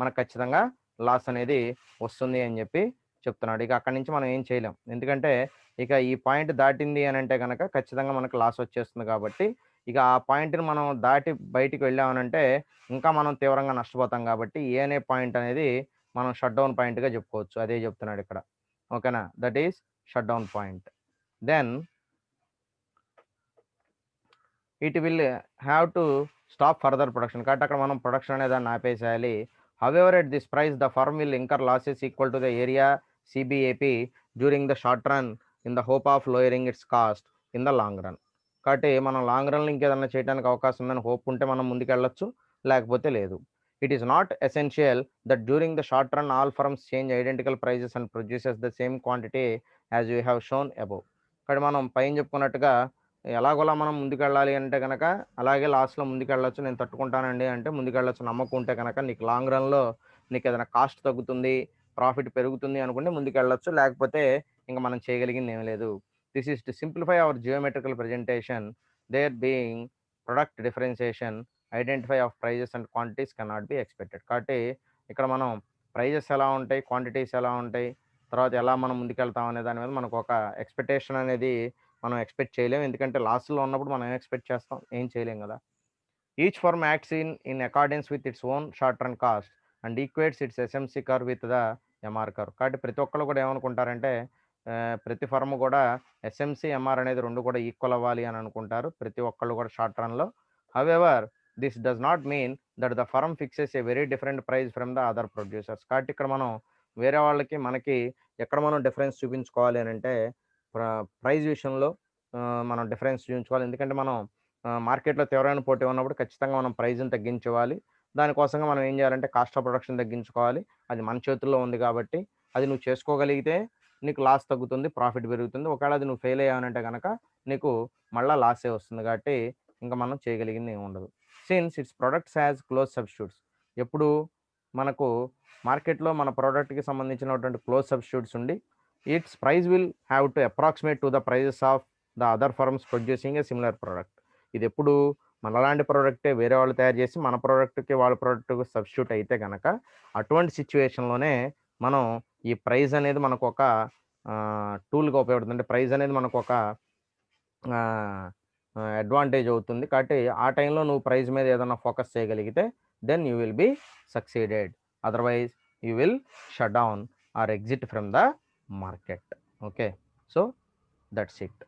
మనకు ఖచ్చితంగా లాస్ అనేది వస్తుంది అని చెప్పి చెప్తున్నాడు. ఇక అక్కడి నుంచి మనం ఏం చేయలేం, ఎందుకంటే ఇక ఈ పాయింట్ దాటింది అని అంటే కనుక ఖచ్చితంగా మనకు లాస్ వచ్చేస్తుంది. కాబట్టి ఇక ఆ పాయింట్ని మనం దాటి బయటికి వెళ్ళామనంటే ఇంకా మనం తీవ్రంగా నష్టపోతాం. కాబట్టి ఏ అనే పాయింట్ అనేది మనం షట్ డౌన్ పాయింట్గా చెప్పుకోవచ్చు. అదే చెప్తున్నాడు ఇక్కడ. ఓకేనా, that is shut down point. Then it will have to stop further production. కాబట్టి అక్కడ మనం ప్రొడక్షన్ అనేది దాన్ని ఆపేసేయాలి. However, at this price, the firm will incur losses equal to the area CBAP during the short run in the hope of lowering its cost in the long run. కాబట్టి మనం లాంగ్ రన్లో ఇంకేదన్నా చేయడానికి అవకాశం ఉందని హోప్ ఉంటే మనం ముందుకు వెళ్ళొచ్చు, లేకపోతే లేదు. It is not essential that during the short run all firms change identical prices and produces the same quantity as you have shown above. కాబట్టి మనం పైన చెప్పుకున్నట్టుగా ఎలాగోలా మనం ముందుకెళ్ళాలి అంటే గనక అలాగే లాస్ట్‌లో ముందుకెళ్ళొచ్చు. నేను తట్టుకుంటానండి అంటే ముందుకెళ్ళొచ్చు. నమ్మకం ఉంటే గనక నీకు లాంగ్ రన్‌లో నీకేదైనా కాస్ట్ తగ్గుతుంది, ప్రాఫిట్ పెరుగుతుంది అనుకుంటే ముందుకెళ్ళొచ్చు. లేకపోతే ఇంక మనం చేయగలిగిందేమి లేదు. This is to simplify our geometrical presentation. There being product differentiation, identify of prices and quantities cannot be expected. కాబట్టి ఇక్కడ మనం ప్రైజెస్ ఎలా ఉంటాయి, క్వాంటిటీస్ ఎలా ఉంటాయి, తర్వాత ఎలా మనం ముందుకెళ్తాం అనే దాని మీద మనకొక ఎక్స్‌పెక్టేషన్ అనేది మనం ఎక్స్‌పెక్ట్ చేయలేం. ఎందుకంటే లాస్‌లో ఉన్నప్పుడు మనం ఏం ఎక్స్‌పెక్ట్ చేస్తాం? ఏం చేయలేం గదా! Each firm acts in accordance with its own short run cost and equates its S M C curve with the M R curve. కాబట్టి ప్రతి ఒక్కళ్ళు కూడా ఏమనుకుంటారంటే ప్రతి ఫర్మ్ గూడా ఎస్ఎంసీ, ఎంఆర్ అనేది 2 కూడా ఈక్వల్ అవ్వాలి అని అనుకుంటారు. ప్రతి ఒక్కళ్ళు కూడా షార్ట్ రన్‌లో. However this does not mean that the firm fixes a very different price from the other producers. కాబట్టి ఇక్కడ మనం వేరే వాళ్ళకి, మనకి ఎక్కడ మనం డిఫరెన్స్ చూపించుకోవాలి అనంటే ప్ర ప్రైస్ విషయంలో మనం డిఫరెన్స్ చూయించుకోవాలి. ఎందుకంటే మనం మార్కెట్‌లో తీవ్రమైన పోటీ ఉన్నప్పుడు ఖచ్చితంగా మనం ప్రైస్‌ని తగ్గించుకోవాలి. దానికోసంగా మనం ఏం చేయాలంటే కాస్ట్ ఆఫ్ ప్రొడక్షన్ తగ్గించుకోవాలి. అది మన చేతుల్లో ఉంది కాబట్టి, అది నువ్వు చేసుకోగలిగితే నీకు లాస్ తగ్గుతుంది, ప్రాఫిట్ పెరుగుతుంది. ఒకవేళ అది నువ్వు ఫెయిల్ అయ్యావంటే గనక నీకు మళ్ళా లాసే వస్తుంది కాబట్టి, ఇంక మనం చేయగలిగింది ఏమి ఉండదు. Since its products has close substitutes. ఎప్పుడు మనకు మార్కెట్‌లో మన ప్రొడక్ట్‌కి సంబంధించినటువంటి క్లోజ్ సబ్స్టిట్యూట్స్ ఉండి, its price will have to approximate to the prices of the other firms producing a similar product. ఇదెప్పుడు మనలాంటి ప్రొడక్టే వేరే వాళ్ళు తయారు చేసి మన ప్రొడక్ట్‌కి వాళ్ళ ప్రొడక్ట్‌కి సబ్స్టిట్యూట్ అయితే గనక, అటువంటి సిట్యుయేషన్‌లోనే మనం ఈ ప్రైస్ అనేది మనకొక టూల్‌గా ఉపయోగపడుతుంది. అంటే ప్రైస్ అనేది మనకొక ఆహ్, అడ్వాంటేజ్ అవుతుంది. కాబట్టి ఆ టైంలో నువ్వు ప్రైస్ మీద ఏదన్నా ఫోకస్ చేయగలిగితే then you will be succeeded. Otherwise you will shut down or exit from the market. Okay. So, that's it.